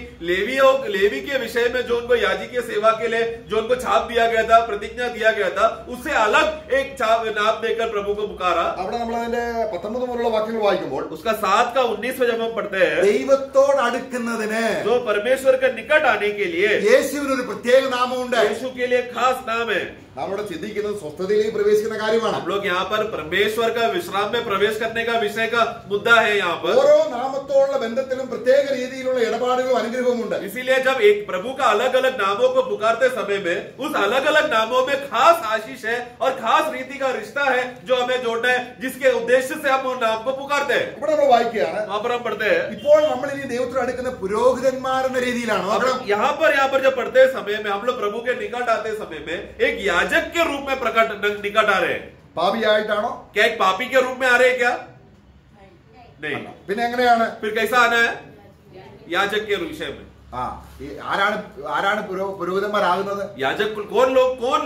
लेवी के विषय में जो उनको याजकीय सेवा के लिए जो उनको छाप दिया गया था, प्रतिज्ञा दिया गया था, उससे अलग एक छाप नाम देकर प्रभु को पुकारा। അവിടെ നമ്മൾ അതിന്റെ 19 മുതലുള്ള വാക്യങ്ങൾ വായിക്കുമ്പോൾ उसका 7 का 19 में जब हम पढ़ते हैं, ദൈവത്തോട് അടുക്കുന്നതിന് जो परमेश्वर के निकट आने के लिए യേശുവിന് ഒരു പ്രത്യേക നാമമുണ്ട്. यीशु के लिए खास नाम है। നമ്മളിവിടെ ചിന്തിക്കുന്നത് സ്വസ്ഥതയിലേക്ക് പ്രവേശിക്കുന്ന കാര്യമാണ്. हम लोग यहाँ पर परमेश्वर का विश्राम में प्रवेश करने का विषय का मुद्दा है यहाँ पर। ഓരോ നാമത്തോടുള്ള ബന്ധത്തിലും പ്രത്യേക രീതിയിലുള്ള ഇടപാടുകളും അനുഗ്രഹവുമുണ്ട്. इसीलिए जब एक प्रभु का अलग अलग नामों को पुकारते समय में उस अलग अलग नामों में खास आशीष है और खास रीति का रिश्ता है जो हमें जोड़ना है, जिसके उद्देश्य से हम उन नाम को पुकारते हैं। ഇവിടെ നമ്മൾ വായിക്കുകയാണ്, वहां पर हम पढ़ते हैं, ഇപ്പോൾ നമ്മൾ ഇനി ദൈവത്തോട് അടുക്കുന്ന പുരോഹിതന്മാർ എന്ന രീതിയിലാണ്. यहाँ पर जब पढ़ते समय में हम लोग प्रभु के निकट आते समय में एक याजक के रूप में निकट आ रहे हैं। പാപിയായിട്ടാണോ? क्या एक पापी के रूप में आ रहे हैं क्या? नहीं। പിന്നെ എങ്ങനെയാണ്? फिर कैसा आना है? याजक के विषय में। ആരാണ് പുരോഹിതന്മാരാകുന്നത്? याजक कौन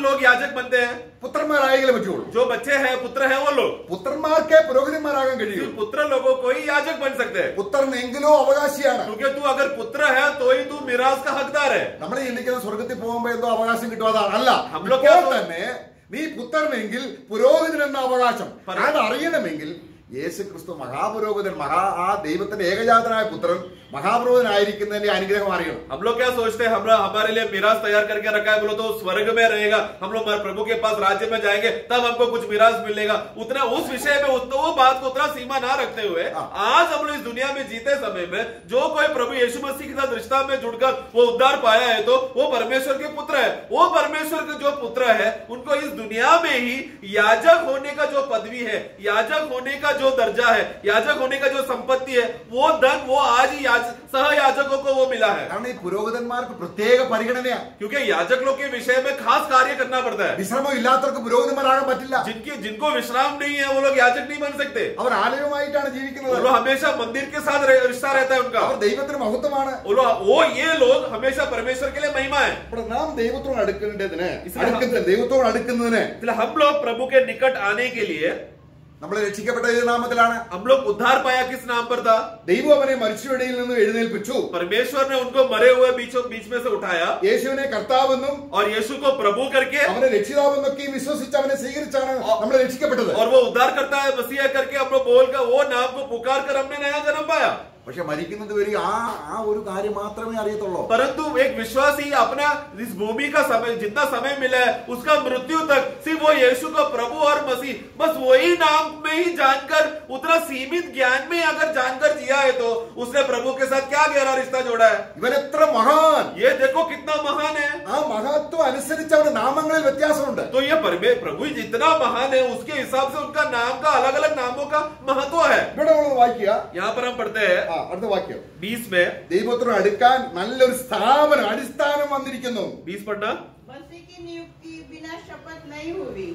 लोग याजक बनते हैं? പുത്രന്മാരായെങ്കിലേ പറ്റുള്ളൂ. जो बच्चे हैं, पुत्र हैं, वो लोग। പുത്രന്മാർക്കേ പുരോഹിതന്മാരാകാൻ കഴിയൂ. पुत्र लोगों को ही याजक बन सकते हैं। പുത്രനെങ്കിലോ അവകാശിയാണ്. क्योंकि तू अगर पुत्र है तो ही तू मिरास का हकदार है। നമ്മൾ ചിന്തിക്കുന്ന സ്വർഗത്തിൽ പോകുമ്പോ എന്തോ അവകാശം കിട്ടും, അതാണ് അല്ല. നമ്മളൊക്കെ ഇപ്പോൾ തന്നെ നീ പുത്രനെങ്കിൽ പുരോഹിതനെന്ന അവകാശം അത് അറിയണമെങ്കിൽ യേശു ക്രിസ്തു മഹാപുരോഹിതൻ, ആ ദൈവത്തിന്റെ ഏകജാതനായ പുത്രൻ മഹാപുരോഹിതനായിരിക്കുന്നതിന്റെ അനുഗ്രഹം അറിയണം. हम लोग क्या सोचते हैं, हमारे लिए मिरास तैयार करके रखा है, बोलो तो स्वर्ग में रहेगा, हम लोग प्रभु के पास राज्य में जाएंगे तब हमको कुछ मिरास मिलेगा। उतना उस विषय में वो बात को उतना सीमा ना रखते हुए आज हम लोग इस दुनिया में जीते समय में जो कोई प्रभु यीशु मसीह के साथ रिश्ता में जुड़कर वो उद्धार पाया है तो वो परमेश्वर के पुत्र है। वो परमेश्वर के जो पुत्र है उनको इस दुनिया में ही याजक होने का जो पदवी है, याजक होने का जो दर्जा है, याजक होने का जो संपत्ति है, वो धन वो आज ही सहयाजकों को वो मिला है। കാരണം ഈ പുരോഹിതന്മാർക്ക് പ്രത്യേക പരിഗണനയാണ്. क्योंकि याजक लोग के विषय में खास कार्य करना पड़ता है। വിശ്രമം ഇല്ലാത്തവർക്ക് പുരോഹിതന്മാരാകാൻ പറ്റില്ല. जिनको विश्राम नहीं है वो लोग याजक नहीं बन सकते। അവർ ആലയവുമായിട്ടാണ് ജീവിക്കുന്നത്. वो हमेशा मंदिर के साथ रिश्ता रहता है उनका। അവർ ദൈവത്തിന് മഹത്വമാണ്. वो ये लोग हमेशा परमेश्वर के लिए महिमा है। നാം ദൈവത്തോട് അടുക്കുന്നതിന് हम लोग प्रभु के निकट आने के लिए നമ്മളെ രക്ഷിക്കപ്പെട്ട ഏത് നാമത്തിലാണ്? हम लोग उद्धार पाया किस नाम पर था? ദൈവം അവനെ മരിച്ചവരുടെ നിന്ന് എഴുന്നേൽപ്പിച്ചു. परमेश्वर ने उनको मरे हुए बीच में से उठाया. യേശുവിനെ കർത്താവെന്നും और यीशु को प्रभु करके അവനെ രക്ഷിതാവെന്നൊക്കെ വിശ്വസിച്ച് അവനെ സ്വീകരിച്ചാണ് നമ്മൾ രക്ഷിക്കപ്പെട്ടത്. और वो उद्धार करता है मसीह करके हम लोग बोलकर वो नाम को पुकार कर हमने नया जन्म पाया। പക്ഷെ മരിക്കുന്നത് വരെ ആ ഒരു കാര്യം മാത്രമേ അറിയത്തുള്ളൂ. परंतु एक विश्वासी अपना इस भूमि का समय जितना समय मिला है उसका मृत्यु तक सिर्फ वो यीशु को प्रभु और मसीह बस वही नाम में ही जानकर उतना सीमित ज्ञान में अगर जानकर जिया है तो उसने प्रभु के साथ क्या गहरा रिश्ता जोड़ा है। ഇവൻ എത്ര മഹാൻ! ये देखो कितना महान है। ആ മഹത്വം അനുസരിച്ച് അവരുടെ നാമങ്ങളിൽ വ്യത്യാസമുണ്ട്. तो ये प्रभु जितना महान है उसके हिसाब से उनका नाम का अलग अलग नामों का महत्व है। ഇവിടെ നമ്മൾ വായിക്കുക, यहाँ पर हम पढ़ते हैं അടുത്ത വാക്യം 20 में, ദൈവത്തോട് അടുക്കാൻ നല്ലൊരു സ്ഥാപനം അടിസ്ഥാനം വന്നിരിക്കുന്നു. 20 पढ़ना। मसीह की नियुक्ति बिना शपथ नहीं हुई।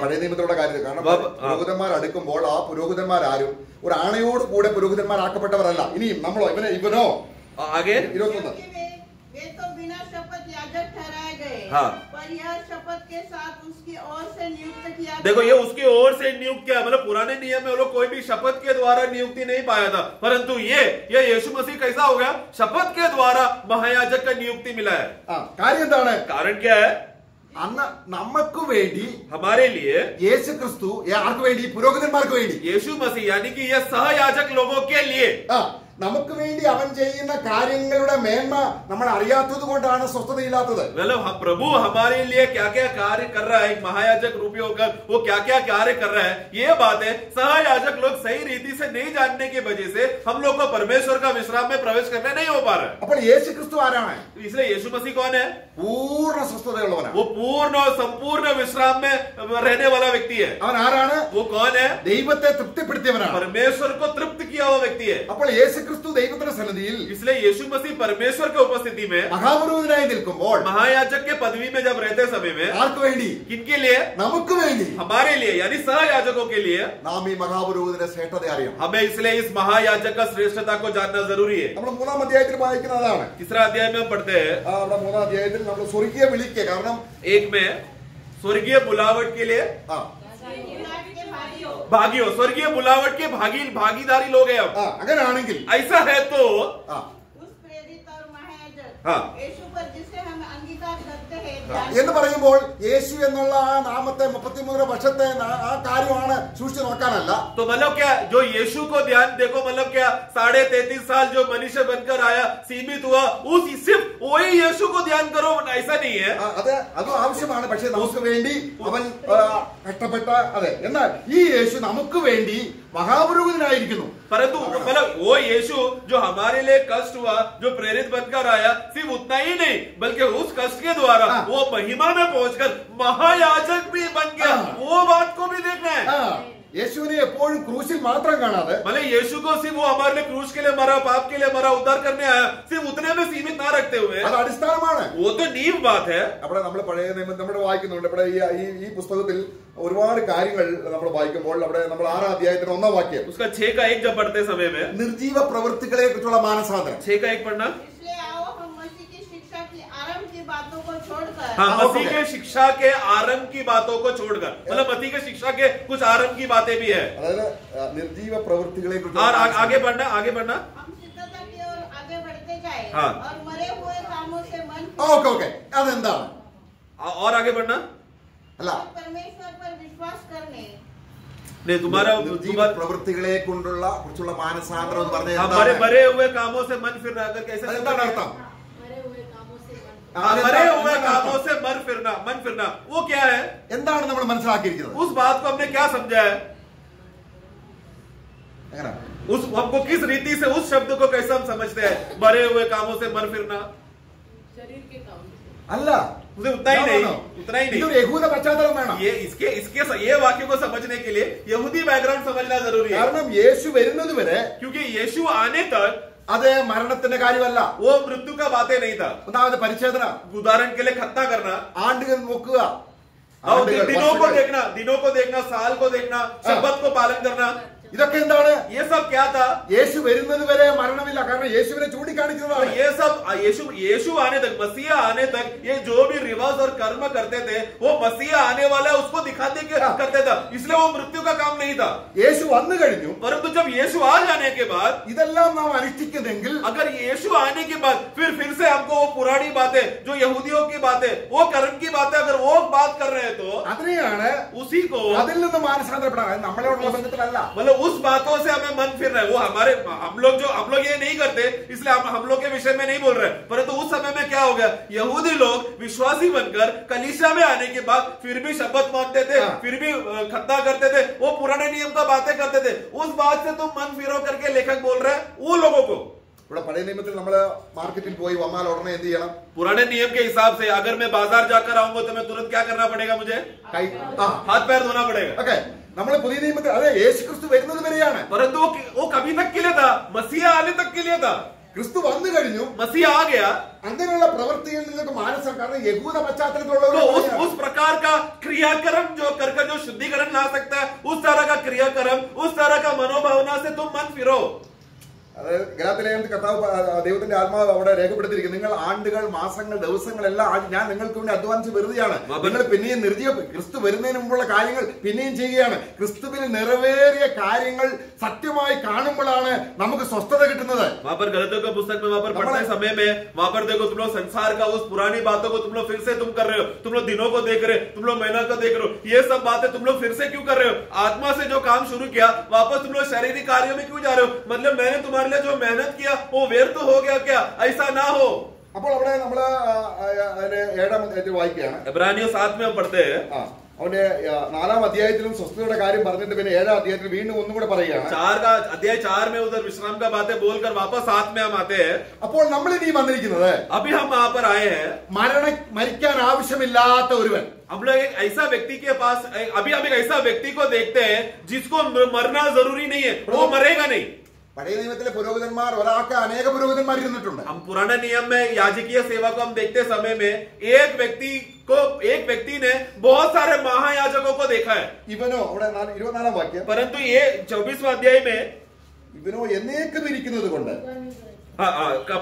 പഴയ നിയമത്തിലുള്ള കാര്യത്തിൽ കാരണം പുരോഹിതന്മാർ അടുക്കുമ്പോൾ ആ പുരോഹിതന്മാരാരും ഒരു ആണയോട് കൂടെ പുരോഹിതന്മാരാക്കപ്പെട്ടവരല്ല. ഇനിയും നമ്മളോ ഇവനോ आगे 21 वे तो बिना शपथ याजक ठहराए गए। हाँ। पर यह शपथ के साथ उसकी ओर से नियुक्त किया। देखो ये उसकी ओर से नियुक्त किया, मतलब पुराने नियम में वो लोग कोई भी शपथ के द्वारा नियुक्ति नहीं पाया था, परंतु ये यीशु मसीह कैसा हो गया? शपथ के द्वारा महायाजक का नियुक्ति मिला है। കാര്യം എന്താണ്? कारण क्या है? അന്ന് നമുക്ക് വേണ്ടി हमारे लिए യേശു ക്രിസ്തു ആർക്ക് വേണ്ടി? പുരോഹിതന്മാർക്ക് വേണ്ടി. यीशु मसीह यानी कि ये सहयाजक लोगों के लिए നമുക്ക് വേണ്ടി അവൻ ചെയ്യുന്ന കാര്യങ്ങളുടെ മേന്മ നമ്മൾ അറിയാത്തത് കൊണ്ടാണ് സ്വസ്ഥതയില്ലാത്തത്. मतलब प्रभु हमारे लिए क्या क्या कार्य कर रहा है, महायाजक रूपी होकर वो क्या क्या कार्य कर रहा है, ये बातें सहयाजक लोग सही रीति से नहीं जानने की वजह से हम लोग को परमेश्वर का विश्राम में प्रवेश करने नहीं हो पा रहा है। അപ്പോൾ യേശു ക്രിസ്തു ആരാണ്? इसलिए यीशु मसीह कौन है? പൂർണ്ണ സ്വസ്ഥതയുള്ളവനാണ്. ഉള്ളവനാണ്. वो पूर्ण और संपूर्ण विश्राम में रहने वाला व्यक्ति है. അവൻ ആരാണ്? वो कौन है? ദൈവത്തെ തൃപ്തിപ്പെടുത്തിയവനാണ്. परमेश्वर को तृप्त किया हुआ व्यक्ति है. അപ്പോൾ യേശുക്രിസ്തു ദൈവത്തിന്റെ സന്നിധിയിൽ इसलिए यीशु मसीह परमेश्वर के उपस्थिति में മഹാപുരോഹിതനായി നിൽക്കുമ്പോൾ महायाजक के पदवी में जब रहते समय में ആർക്ക് വേണ്ടി? किनके लिए? നമുക്ക് വേണ്ടി. हमारे लिए, यानी सहयाजकों के लिए. നാം ഈ മഹാപുരോഹിതന്റെ ശ്രേഷ്ഠത അറിയണം. हमें इसलिए इस महायाजक का श्रेष्ठता को जानना जरूरी है. നമ്മൾ 3-ാം അധ്യായത്തിൽ വായിക്കുന്ന അതാണ്. तीसरा अध्याय में हम पढ़ते हैं. നമ്മുടെ 3-ാം അധ്യായത്തിൽ നമ്മൾ സ്വർഗീയ വിളിക്കുക. കാരണം एक में स्वर्गीय बुलावट के लिए भागियों, स्वर्गीय बुलावट के भागीदारी लोग हैं हम. അങ്ങനെയാണെങ്കിൽ ऐसा है तो उस प्रेरित और महायाजक हाँ. यीशु पर जिसे हम अंगीकार करते हैं എന്ന് പറയുമ്പോൾ യേശു എന്നുള്ള ആ നാമത്തെ 33 വർഷത്തെ ആ കാര്യമാണ് സൂക്ഷിച്ചു നോക്കാനല്ല. तो मतलब क्या, जो यीशु को ध्यान देखो, मतलब क्या 33.5 साल जो मनुष्य बनकर आया, सीमित हुआ, उस सिर्फ वही यीशु को ध्यान करो, ऐसा नहीं है. അതും ആവശ്യമാണ്. പക്ഷെ നമുക്ക് വേണ്ടി അവൻ കഷ്ടപ്പെട്ട അതെ. എന്നാൽ ഈ യേശു നമുക്ക് വേണ്ടി മഹാപുരോഹിതനായിരിക്കുന്നു. परंतु मतलब वो यीशु जो हमारे लिए कष्ट हुआ, जो प्रेरित बनकर आया, सिर्फ उतना ही नहीं बल्कि उस कष्ट के द्वारा वो महिमा में पहुंचकर महायाजक भी बन गया. वो बात को भी देखना है. യേശുവിനെ എപ്പോഴും ക്രൂശിൽ മാത്രം കാണാതെ, मतलब यीशु को सिर्फ वो हमारे लिए क्रूस के लिए मरा, पाप के लिए मरा, उद्धार करने आया, सिर्फ उतने में सीमित ना रखते हुए, അത് അടിസ്ഥാനമാണ്. वो तो नींव बात है. അവിടെ നമ്മൾ പഴയ നിയമം നമ്മൾ വായിക്കുന്നുണ്ട്. ഇവിടെ ഈ പുസ്തകത്തിൽ ഒരുപാട് കാര്യങ്ങൾ നമ്മൾ വായിക്കുമ്പോൾ അവിടെ നമ്മൾ 6-ാം അധ്യായത്തിന് 1-ാം വാക്യം उसका 6 का 1 जब पढ़ते समय में നിർജീവ പ്രവൃത്തികളെ കുറിച്ചുള്ള മാനസാന്തരം. 6 का 1 पढ़ना. इसलिए आओ हम मसीह की शिक्षा की आरंभ की बातों को छोड़कर हाँ, मसीह के शिक्षा के आरंभ की बातों को छोड़कर, मतलब मसीह के शिक्षा के कुछ आरंभ की बातें भी है. അതായത് നിർജീവ പ്രവൃത്തികളെ और കുറിച്ചുള്ള आगे बढ़ना, आगे बढ़ना. हम सिद्धता की ओर आगे बढ़ते जाए हाँ. और मरे हुए कामों से मन ഓക്കെ അതെന്താണ്? और आगे बढ़ना. അല്ല, और परमेश्वर पर विश्वास करने नहीं, तुम्हारा നിർജീവ പ്രവൃത്തികളെ കൊണ്ടുള്ള കുറിച്ചുള്ള മാനസാന്തരം എന്ന് പറഞ്ഞാൽ हमारे എന്താണ്? मरे हुए कामों से मन फिरना, अगर कैसे അതെന്താണ് അർത്ഥം? मरे हुए कामों से मन फिरना, वो क्या है? എന്താണ് നമ്മൾ മനസ്സിലാക്കിയിരിക്കുന്നത്? उस बात को हमने क्या समझा है? എങ്ങനെ? उस हमको किस रीति से उस शब्द को कैसे हम समझते हैं? मरे हुए कामों से मन फिरना, शरीर के काम से। അല്ല, उसे उतना ही नहीं, उतना ही ഇതൊരു नहीं. യഹൂദ പശ്ചാത്തലം വേണം. ये वाक्य को समझने के लिए यहूदी बैकग्राउंड समझना जरूरी है. കാരണം യേശു വരുന്നത് വരെ क्योंकि यीशु आने तक അത് മരണത്തിന്റെ കാര്യമല്ല. वो मृत्यु का बातें नहीं था. ഒന്നാമത് പരിച്ഛേദന, उदाहरण के लिए खतना करना, ആണ്ടുകൾ നോക്കുക, और दिनों को देखना, साल को देखना, शब्बत को पालन करना, ഇതൊക്കെ എന്താണ്? ये सब क्या था? യേശു വരുന്നത് വരെ മരണമില്ല. കാരണം യേശുവിനെ तो ചൂണ്ടിക്കാണിക്കുന്നതാണ്. ये सब यीशु आने तक, मसीहा आने तक ये जो भी रिवाज और कर्म करते थे, वो मसीहा आने वाला है उसको दिखाते करते था. इसलिए वो मृत्यु का काम नहीं था. യേശു വന്നു കഴിഞ്ഞു. परंतु जब यीशु आ जाने के बाद, ഇതെല്ലാം നാം അനുഷ്ഠിക്കുന്നെങ്കിൽ अगर यीशु आने के बाद फिर से हमको वो पुरानी बातें, जो यहूदियों की बातें, वो कर्म की बातें, अगर वो बात कर रहे हैं तो അതിനെയാണ് उसी को, അതിൽ നിന്ന് മാനസാന്തരപ്പെടാൻ നമ്മളോടുള്ള ബന്ധത്തിലല്ല. मतलब उस बातों से हमें मन फिर रहा है. वो हम लोग ये नहीं करते, इसलिए हम लोग के विषय में नहीं बोल रहे. परंतु उस समय में क्या हो गया? यहूदी लोग विश्वासी बनकर कलीसिया में आने के बाद फिर भी शपथ मानते थे, फिर भी खतना करते थे, वो पुराने नियम का बातें करते थे. उस बात से तुम मन फिरो करके लेखक बोल रहे हैं वो लोगों को. ഇവിടെ പഴയ നിയമത്തിൽ നമ്മള് മാർക്കറ്റിൽ പോയി വന്നാൽ ഉടനെ എന്ത് ചെയ്യണം? पुराने नियम के हिसाब से अगर मैं बाजार जाकर आऊंगा तो मैं तुरंत क्या करना पड़ेगा? मुझे हाथ पैर धोना पड़ेगा. ഓക്കെ, നമ്മള് പുതിയ നിയമത്തിൽ അതെ യേശു ക്രിസ്തു വരുന്നത് വരെയാണ്. परंतु वो कभी तक के लिए था, मसीहा आने तक के लिए था. ക്രിസ്തു വന്നു കഴിഞ്ഞു. मसीहा आ गया അങ്ങനെയുള്ള പ്രവൃത്തികളിൽ നിന്നൊക്കെ മാനസം, കാരണം യഹൂദ तो പശ്ചാത്തലത്തിലുള്ള उस प्रकार का क्रियाक्रम जो कर जो शुद्धिकरण ला सकता है, उस तरह का क्रियाक्रम, उस तरह का मनोभावना से तुम मन फिरो. അതായത് ഗലാത്യലേഖനത്തിൽ കർത്താവ് ദൈവത്തിന്റെ ആത്മാവ് അവിടെ രേഖപ്പെടുത്തിയിരിക്കുന്നു. നിങ്ങൾ ആണ്ടുകൾ, മാസങ്ങൾ, ദിവസങ്ങളെല്ലാം ഞാൻ നിങ്ങൾക്ക് വേണ്ടി അധ്വാനിച്ച് വെറുതെയാണ്. നിങ്ങൾ പിന്നെയും നിർജീവ ക്രിസ്തു വരുന്നതിന് മുമ്പുള്ള കാര്യങ്ങൾ പിന്നെയും ചെയ്യുകയാണ്. ക്രിസ്തുവിൽ നിറവേറിയ കാര്യങ്ങൾ സത്യമായി കാണുമ്പോഴാണ് നമുക്ക് സ്വസ്ഥത കിട്ടുന്നത്. वहां पर गलतियों का पुस्तक में वहां पर पढ़ते समय में वहां पर देखो, तुम लोग संसार का उस पुरानी बातों को तुम लोग फिर से तुम कर रहे हो. तुम लोग दिनों को देख रहे हो, तुम लोग महीना को देख रहे हो. ये सब बातें तुम लोग फिर से क्यों कर रहे हो? आत्मा से जो काम शुरू किया वापस तुम लोग शारीरिक कार्यों में क्यों जा रहे हो? मतलब मैंने तुम्हारे लिए जो मेहनत किया वो व्यर्थ हो गया क्या? ऐसा ना हो. അപ്പോൾ അവിടെ നമ്മള് 7-ാം അധ്യായത്തിൽ വായിക്കുകയാണ്. इब्रानियों 7 में हम पढ़ते हैं. അവന്റെ 4-ാം അധ്യായത്തിലും സ്വസ്ഥതയുടെ കാര്യം പറഞ്ഞിട്ട് പിന്നെ 7-ാം അധ്യായത്തിൽ വീണ്ടും ഒന്നും കൂടെ പറയുകയാണ്. अध्याय 4 में उधर विश्राम का बातें बोलकर वापस 7 में हम आते हैं. അപ്പോൾ നമ്മൾ ഇനി വന്നിരിക്കുന്നത് अभी हम वहां पर आए हैं. മരിക്കാൻ ആവശ്യമില്ലാത്ത ഒരുവൻ. हम लोग एक ऐसा व्यक्ति के पास, अभी हम एक ऐसा व्यक्ति को देखते हैं जिसको मरना जरूरी नहीं है, वो मरेगा नहीं. പഴയ നിയമത്തിലെ പുരോഹിതന്മാർ ഒരാൾക്ക് അനേക പുരോഹിതന്മാർ ഇരുന്നിട്ടുണ്ട്. हम पुराने नियम में याजकीय सेवा को हम देखते समय में एक व्यक्ति ने बहुत सारे महायाजकों को देखा है. ഇവനോ അവിടെ 24-ാം വാക്യം, परंतु ये 24वां अध्याय में ഇവനോ എന്നേക്കും ഇരിക്കുന്നത് കൊണ്ട്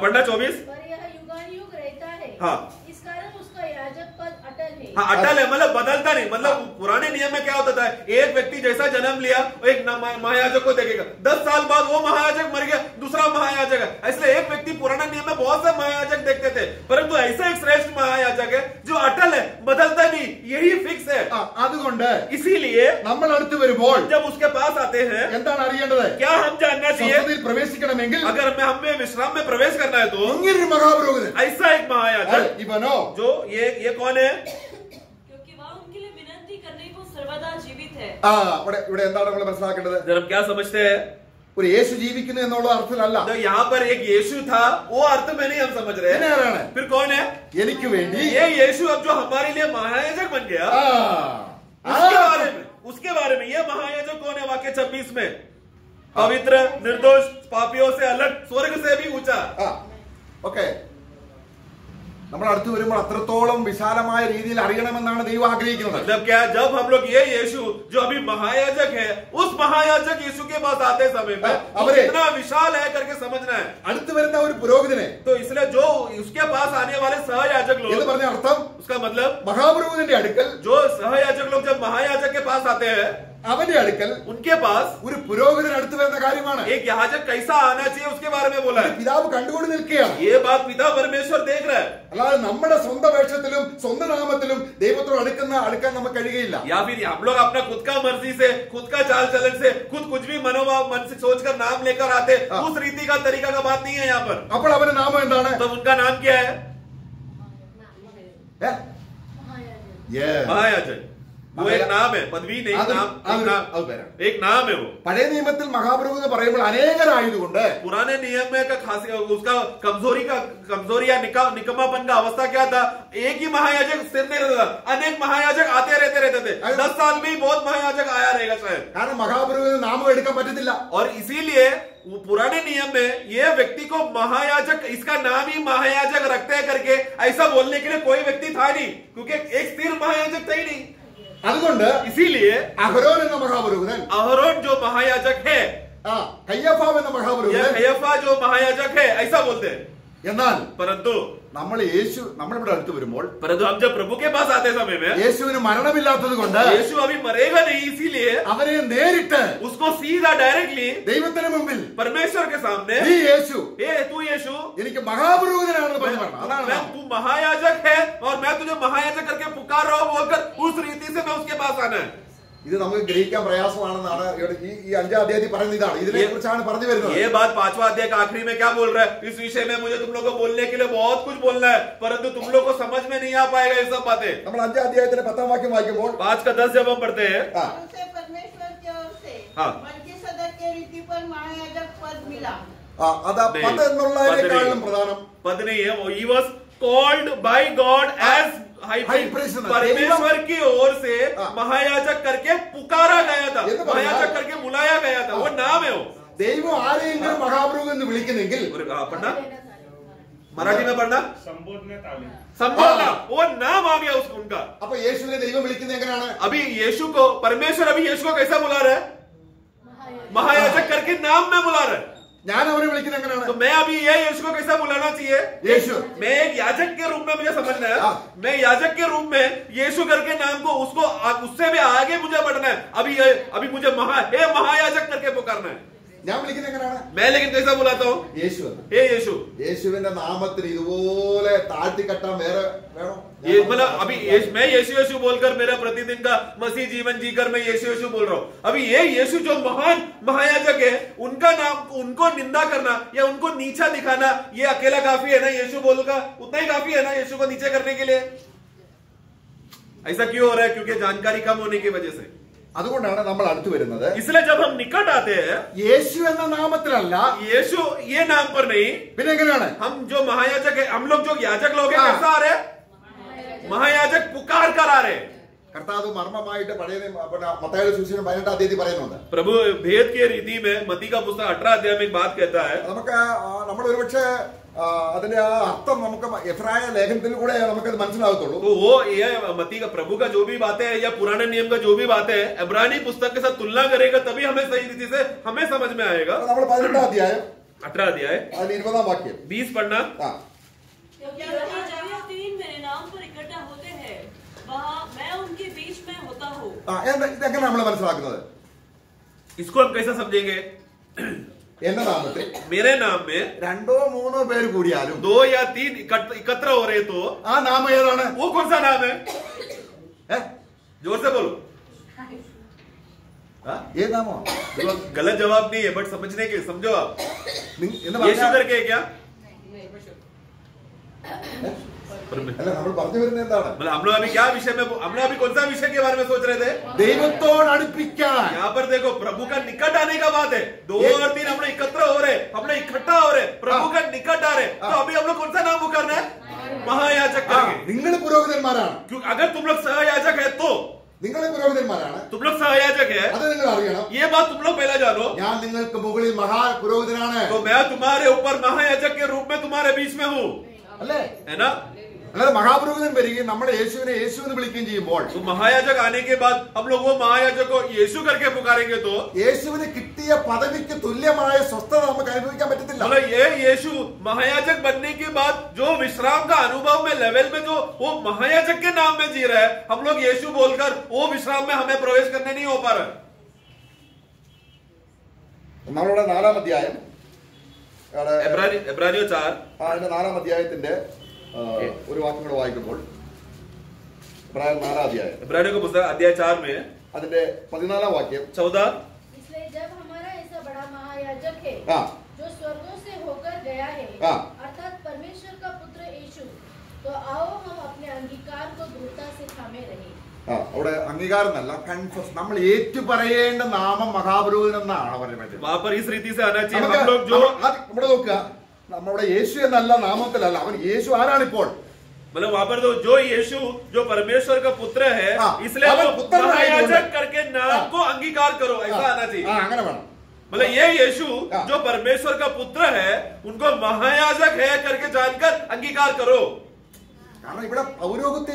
पढ़ना 24. पर यह युगानुयुग रहता है. हाँ. इस कारण उसका याजक पद अटल है. हाँ, अटल है, मतलब बदलता नहीं. मतलब पुराने नियम में क्या होता था, एक व्यक्ति जैसा जन्म लिया एक महायाजक को देखेगा, 10 साल बाद वो महायाजक मर गया, दूसरा महायाजक है. इसलिए एक व्यक्ति पुराने नियम में बहुत से महायाजक देखते थे, परंतु ऐसा एक श्रेष्ठ महायाजक है जो अटल है, बदलता नहीं, यही फिक्स है. അതുകൊണ്ട് इसीलिए നമ്മൾ അടുത്ത് വരുമ്പോൾ जब उसके पास आते हैं എന്താണ് അറിയേണ്ടത്? क्या हम जानना चाहिए? സ്വസ്ഥതയിൽ പ്രവേശിക്കണമെങ്കിൽ अगर हमें विश्राम में प्रवेश करना है तो ഇങ്ങനൊരു മഹാപുരോഹിതൻ, ऐसा एक महायाजक, ഇവനോ जो ये कौन है? क्योंकि वह उनके लिए विनती करने को सर्वदा जीवित है. ഇവിടെ എന്താണ് നമ്മൾ മനസ്സിലാക്കേണ്ടത്? जब हम क्या समझते हैं, ഒരു യേശു ജീവിക്കുന്നു എന്നുള്ള അർത്ഥത്തിലല്ല. तो यहाँ पर एक यीशु था, वो अर्थ में नहीं हम समझ रहे പിന്നെ हैं. ആരാണ്? फिर कौन है? എനിക്ക് വേണ്ടി ये यीशु अब जो हमारे लिए महायाजक बन गया, उसके बारे में ये महायाजक कौन है? वाक्य 26 में, पवित्र, निर्दोष, पापियों से अलग, स्वर्ग से भी ऊंचा. ഓക്കെ, നമ്മൾ അടുത്ത് വരുമ്പോൾ അത്രത്തോളം വിശാലമായ രീതിയിൽ അറിയണമെന്നാണ് ദൈവം ആഗ്രഹിക്കുന്നത്. मतलब क्या, जब हम लोग ये यीशु जो अभी महायाजक है, उस महायाजक यीशु के पास आते समय में वो कितना विशाल है करके समझना है. അടുത്ത് വരുന്ന ഒരു പുരോഹിതനെ तो इसलिए जो उसके पास आने वाले सहयाजक എന്ന് लोग, പറഞ്ഞ അർത്ഥം उसका मतलब മഹാപുരോഹിതന്റെ അടുക്കൽ, जो सहयाजक लोग जब महायाजक के पास आते हैं, അവന്റെ അടുക്കൽ उनके पास ഒരു പുരോഹിതൻ അടുത്ത് വരുന്ന കാര്യമാണ്. एक याजक कैसा आना चाहिए उसके बारे में बोला है. പിതാവ് കണ്ടുകൊണ്ട് നിൽക്കുകയാണ്. ये बात पिता परमेश्वर देख रहा है. അല്ലാതെ നമ്മുടെ സ്വന്തം വേഷത്തിലും സ്വന്തം നാമത്തിലും ദൈവത്തോട് അടുക്കാൻ നമുക്ക് കഴിയുകയില്ല. या फिर हम लोग अपना खुद का मर्जी से, खुद का चाल चलन से, खुद कुछ भी मनोभाव मन से सोचकर नाम लेकर आते, उस रीति का तरीका का बात नहीं है यहाँ पर. അപ്പോൾ അവന്റെ നാമം എന്താണ്? तो उनका नाम क्या है? महायाजक. वो एक नाम है, पदवी नहीं, एक नाम है वो. പഴയ നിയമത്തിൽ മഹാപുരോഹിതൻ പറയുമ്പോൾ അനേകരായതുകൊണ്ട് पुराने नियम में का खास उसका कमजोरी या निकम्मापन का अवस्था क्या था, एक ही महायाजक सिर नहीं रहता था, अनेक महायाजक आते रहते थे. 10 साल में ही बहुत महायाजक आया रहेगा शायद. കാരണം മഹാപുരോഹിതൻ നാമം എടുക്കാൻ പറ്റത്തില്ല. और इसीलिए पुराने नियम में ये व्यक्ति को महायाजक, इसका नाम ही महायाजक रखते हैं करके ऐसा बोलने के लिए कोई व्यक्ति था नहीं, क्योंकि एक स्थिर महायाजक था ही नहीं. അതുകൊണ്ട് इसीलिए അഹരോൻ എന്ന മഹാപുരോഹിതൻ, अहरोन जो महायाजक है, കയ്യഫാവ് എന്ന മഹാപുരോഹിതൻ, कयफा जो महायाजक है, ऐसा बोलते हैं. എന്നാൽ परंतु നമ്മളിവിടെ അടുത്ത് വരുമ്പോൾ हम जब प्रभु के पास आते समय में യേശുവിന് മരണമില്ലാത്തത് കൊണ്ട് यीशु अभी मरेगा नहीं, इसीलिए അവനെ നേരിട്ട് उसको सीधा डायरेक्टली ദൈവത്തിന് മുമ്പിൽ परमेश्वर के सामने, ഈ യേശു तू यीशु, എനിക്ക് മഹാപുരോഹിതനാണെന്ന് പറഞ്ഞു പറഞ്ഞു. അതാണ് तू महायाजक है और मैं तुझे महायाजक करके पुकार रहा हूं बोलकर उस रीति से मैं उसके पास आना है. ഇത് നമുക്ക് ഗ്രഹിക്കാൻ പ്രയാസമാണെന്നാണ് ഈ 5-ാം അധ്യായത്തിൽ പറയുന്നത്. ഇതാണ് ഇതിനെ കുറിച്ചാണ് പറഞ്ഞു വരുന്നത്. ये बात 5वां अध्याय का आखिरी में क्या बोल रहा है, इस विषय में मुझे तुम लोग को बोलने के लिए बहुत कुछ बोलना है, परंतु तुम लोग को समझ में नहीं आ पाएगा ये सब बातें. നമ്മൾ 5-ാം അധ്യായത്തിലെ 10-ാം വാക്യം വായിക്കുമ്പോൾ 5 का 10 जब हम पढ़ते हैं, उसे परमेश्वर की ओर से हाँ. मल्कीसदक के रीति पर महायाजक पद मिला. അത് പദം എന്നുള്ളതിനേക്കാളും പ്രധാനം पद नहीं है, वो he was called by God as high priest. परमेश्वर की ओर से महायाजक करके पुकारा गया था, महायाजक करके बुलाया गया था, वो नाम है. वो ദൈവം ആരെയെങ്കിലും മഹാപുരോഹിതൻ എന്ന് വിളിക്കുന്നെങ്കിൽ पढ़ना, मराठी में पढ़ना, संबोधना, वो नाम आ गया उनका. അപ്പൊ യേശുവിനെ ദൈവം വിളിക്കുന്നത് എങ്ങനെയാണ്? अभी यीशु को परमेश्वर अभी यीशु को कैसा बुला रहा है? महायाजक करके नाम में बुला रहा है. ഞാൻ അവനെ വിളിക്കുന്നത് എങ്ങനെയാണ്? तो मैं अभी ये यीशु को कैसा बुलाना चाहिए? യേശു. मैं एक याजक के रूप में मुझे समझना है. मैं याजक के रूप में यीशु करके नाम को उसको उससे भी आगे मुझे बढ़ना है. अभी मुझे महायाजक करके पुकारना है. ഞാൻ विलिക്കുന്നത് എങ്ങനെയാണ്? मैं लेकिन कैसा बुलाता हूँ? യേശു. हे यीशु. യേശുവിന്റെ നാമത്തിന് ഇതുപോലെ താഴ്ത്തിക്കെട്ടാൻ വേറെ വേണോ? ये मतलब अभी मैं यीशु बोलकर मेरा प्रतिदिन का मसीह जीवन जीकर मैं यीशु बोल रहा हूँ. अभी ये यीशु जो महान महायाजक है, उनका नाम, उनको निंदा करना या उनको नीचा दिखाना, ये अकेला काफी है ना? यीशु बोलकर उतना ही काफी है ना यीशु को नीचे करने के लिए? ऐसा क्यों हो रहा है? क्योंकि जानकारी कम होने की वजह से। അതുകൊണ്ടാണ് നമ്മൾ അടുത്ത് വരുന്നത്. इसलिए जब हम निकट आते हैं, യേശു എന്ന നാമത്തിലല്ല, यीशु ये नाम पर नहीं, പിന്നെ എങ്ങനെയാണ്? हम जो महायाजक है, हम लोग जो याजक लोग हैं, कैसा आ रहे? महायाजक पुकार कर आ रहे. കർത്താവ് മർമ്മമായിട്ട് പഴയ മത്തായിയുടെ സുവിശേഷം 18-ാം അധ്യായത്തിൽ പറയുന്നുണ്ട്. प्रभु भेद के रीति में मत्ती का पुस्तक 18 अध्याय में एक बात कहता है. നമുക്ക് നമ്മൾ ഒരുപക്ഷെ അതിന്റെ ആ അർത്ഥം നമുക്ക് എബ്രായ ലേഖനത്തിൽ കൂടെ നമുക്കത് മനസ്സിലാകത്തുള്ളൂ. तो वो ये मत्ती का प्रभु का जो भी बातें है या पुराने नियम का जो भी बातें है, इब्रानी पुस्तक के साथ तुलना करेगा तभी हमें सही रीति से हमें समझ में आएगा. നമ്മൾ 18-ാം അധ്യായം 18 अध्याय അതിൽ 20-ാം വാക്യം 20 पढ़ना. क्योंकि जहाँ जहाँ तीन मेरे नाम पर इकट्ठा होते हैं, वहाँ मैं उनके बीच में होता हूँ. ഇതെങ്ങനെ നമ്മൾ മനസ്സിലാക്കുന്നത്? इसको हम कैसे समझेंगे? എന്റെ നാമത്തിൽ मेरे नाम में 2-3 പേര് കൂടിയാലും 2 या 3 एकत्र हो रहे तो ആ നാമം ഏതാണ്? वो कौन सा नाम है? जोर से बोलो. ഏത് നാമോ? देखो गलत जवाब नहीं है, बट समझने के समझो आप. यीशु करके है क्या? അല്ല, നമ്മൾ പറഞ്ഞു വരുന്നത് എന്താണ്? मतलब हम लोग अभी क्या विषय में, हम लोग अभी कौन सा विषय के बारे में सोच रहे थे? ദൈവത്തോട് അടുപ്പിക്കാൻ. यहाँ पर देखो प्रभु का निकट आने का बात है. 2 और 3 हम लोग एकत्र हो रहे, हम लोग इकट्ठा हो रहे, प्रभु का निकट आ रहे. तो अभी हम लोग कौन सा नाम पुकारना है? महायाजक करके. നിങ്ങൾ പുരോഹിതന്മാരാണ്. क्योंकि अगर तुम लोग सहयाजक है तो നിങ്ങൾ പുരോഹിതന്മാരാണ്. तुम लोग सहयाजक है, അത് നിങ്ങൾ അറിയണം. ये बात तुम लोग पहले जानो. ഞാൻ നിങ്ങൾക്ക് മുകളിൽ മഹാപുരോഹിതനാണ്. तो मैं तुम्हारे ऊपर महायाजक के रूप में तुम्हारे बीच में हूँ, അല്ലേ? है ना? അല്ലാതെ മഹാപുരോഹിതൻ വരികയും നമ്മുടെ യേശുവിനെ യേശു എന്ന് വിളിക്കുകയും ചെയ്യുമ്പോൾ तो महायाजक आने के बाद हम लोग वो महायाजक को यीशु करके पुकारेंगे तो യേശുവിന് കിട്ടിയ പദവിക്ക് തുല്യമായ സ്വസ്ഥത നമുക്ക് അനുഭവിക്കാൻ പറ്റത്തില്ല. मतलब ये यीशु महायाजक बनने के बाद जो विश्राम का अनुभव में लेवल में जो वो महायाजक के नाम में जी रहा है, हम लोग यीशु बोलकर वो विश्राम में हमें प्रवेश करने नहीं हो पा रहा है. നമ്മളുടെ 4-ാം അധ്യായം इब्रानियों 4 അതിന്റെ 4-ാം അധ്യായത്തിന്റെ ഒരു വാക്യം കൂടെ വായിക്കുമ്പോൾ, 4-ാം അധ്യായം इब्रानियों का पुस्तक अध्याय 4 में അതിന്റെ 14-ാം വാക്യം 14. इसलिए जब हमारा ऐसा बड़ा महायाजक है ആ जो स्वर्गों से होकर गया है, हाँ। अर्थात परमेश्वर का पुत्र यीशु, तो आओ हम अपने अंगीकार को दृढ़ता से थामे रहे. അവിടെ അംഗീകാരം എന്നല്ല, കൺഫസ്, നമ്മൾ ഏറ്റുപറയേണ്ട നാമം മഹാപുരോഹിതൻ എന്നാണ് പറയുന്നത്. वहां पर इस रीति से आना चाहिए. हम लोग जो നമ്മുടെ നോക്കുക, നമ്മുടെ യേശു എന്നല്ല നാമത്തിലല്ല, അവൻ യേശു ആരാണിപ്പോൾ? मतलब वहां पर तो जो यीशु जो परमेश्वर का पुत्र है, इसलिए अब वो पुत्र महायाजक करके नाम को अंगीकार करो, ऐसा आना चाहिए. അങ്ങനെ വേണം. मतलब ये यीशु जो परमेश्वर का पुत्र है, उनको महायाजक है करके जानकर अंगीकार करो. കാരണം ഇവിടെ പൗരോഹിത്യ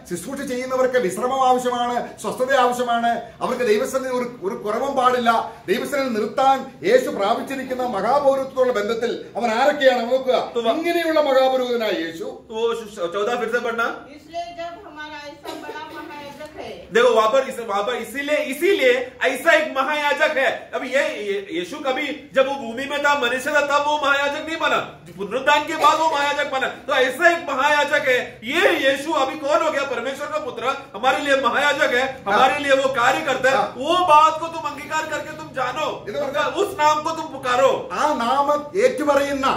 ശുശ്രൂഷ ചെയ്യുന്നവർക്ക് വിശ്രമം ആവശ്യമാണ്, സ്വസ്ഥത ആവശ്യമാണ്. അവർക്ക് ദൈവസന്നിധി ഒരു കുറവും പാടില്ല. ദൈവസന്നിധി നിർത്താൻ യേശു പ്രാപിച്ചിരിക്കുന്ന മഹാപൗരത്വത്തോടുള്ള ബന്ധത്തിൽ അവൻ ആരൊക്കെയാണ് നോക്കുക. ഇങ്ങനെയുള്ള മഹാപുരോഹിതനായ യേശു. 14 फिर से पढ़ना. इसलिए जब हमारा ऐसा बड़ा महायाजक है, देखो वहां पर इसीलिए ऐसा एक महायाजक है. अभी ये यीशु कभी जब वो भूमि में था, मनुष्य था, तब वो महायाजक नहीं बना. पुनरुत्थान के बाद वो महायाजक बना. तो ऐसा एक महायाजक है ये यीशु. अभी कौन हो गया? परमेश्वर का पुत्र, हमारे लिए महायाजक है, हमारे लिए वो कार्य करता है. वो बात को तुम अंगीकार करके तुम जानो, उस नाम को तुम पुकारो. ആ നാമം ഏറ്റുപറയുന്ന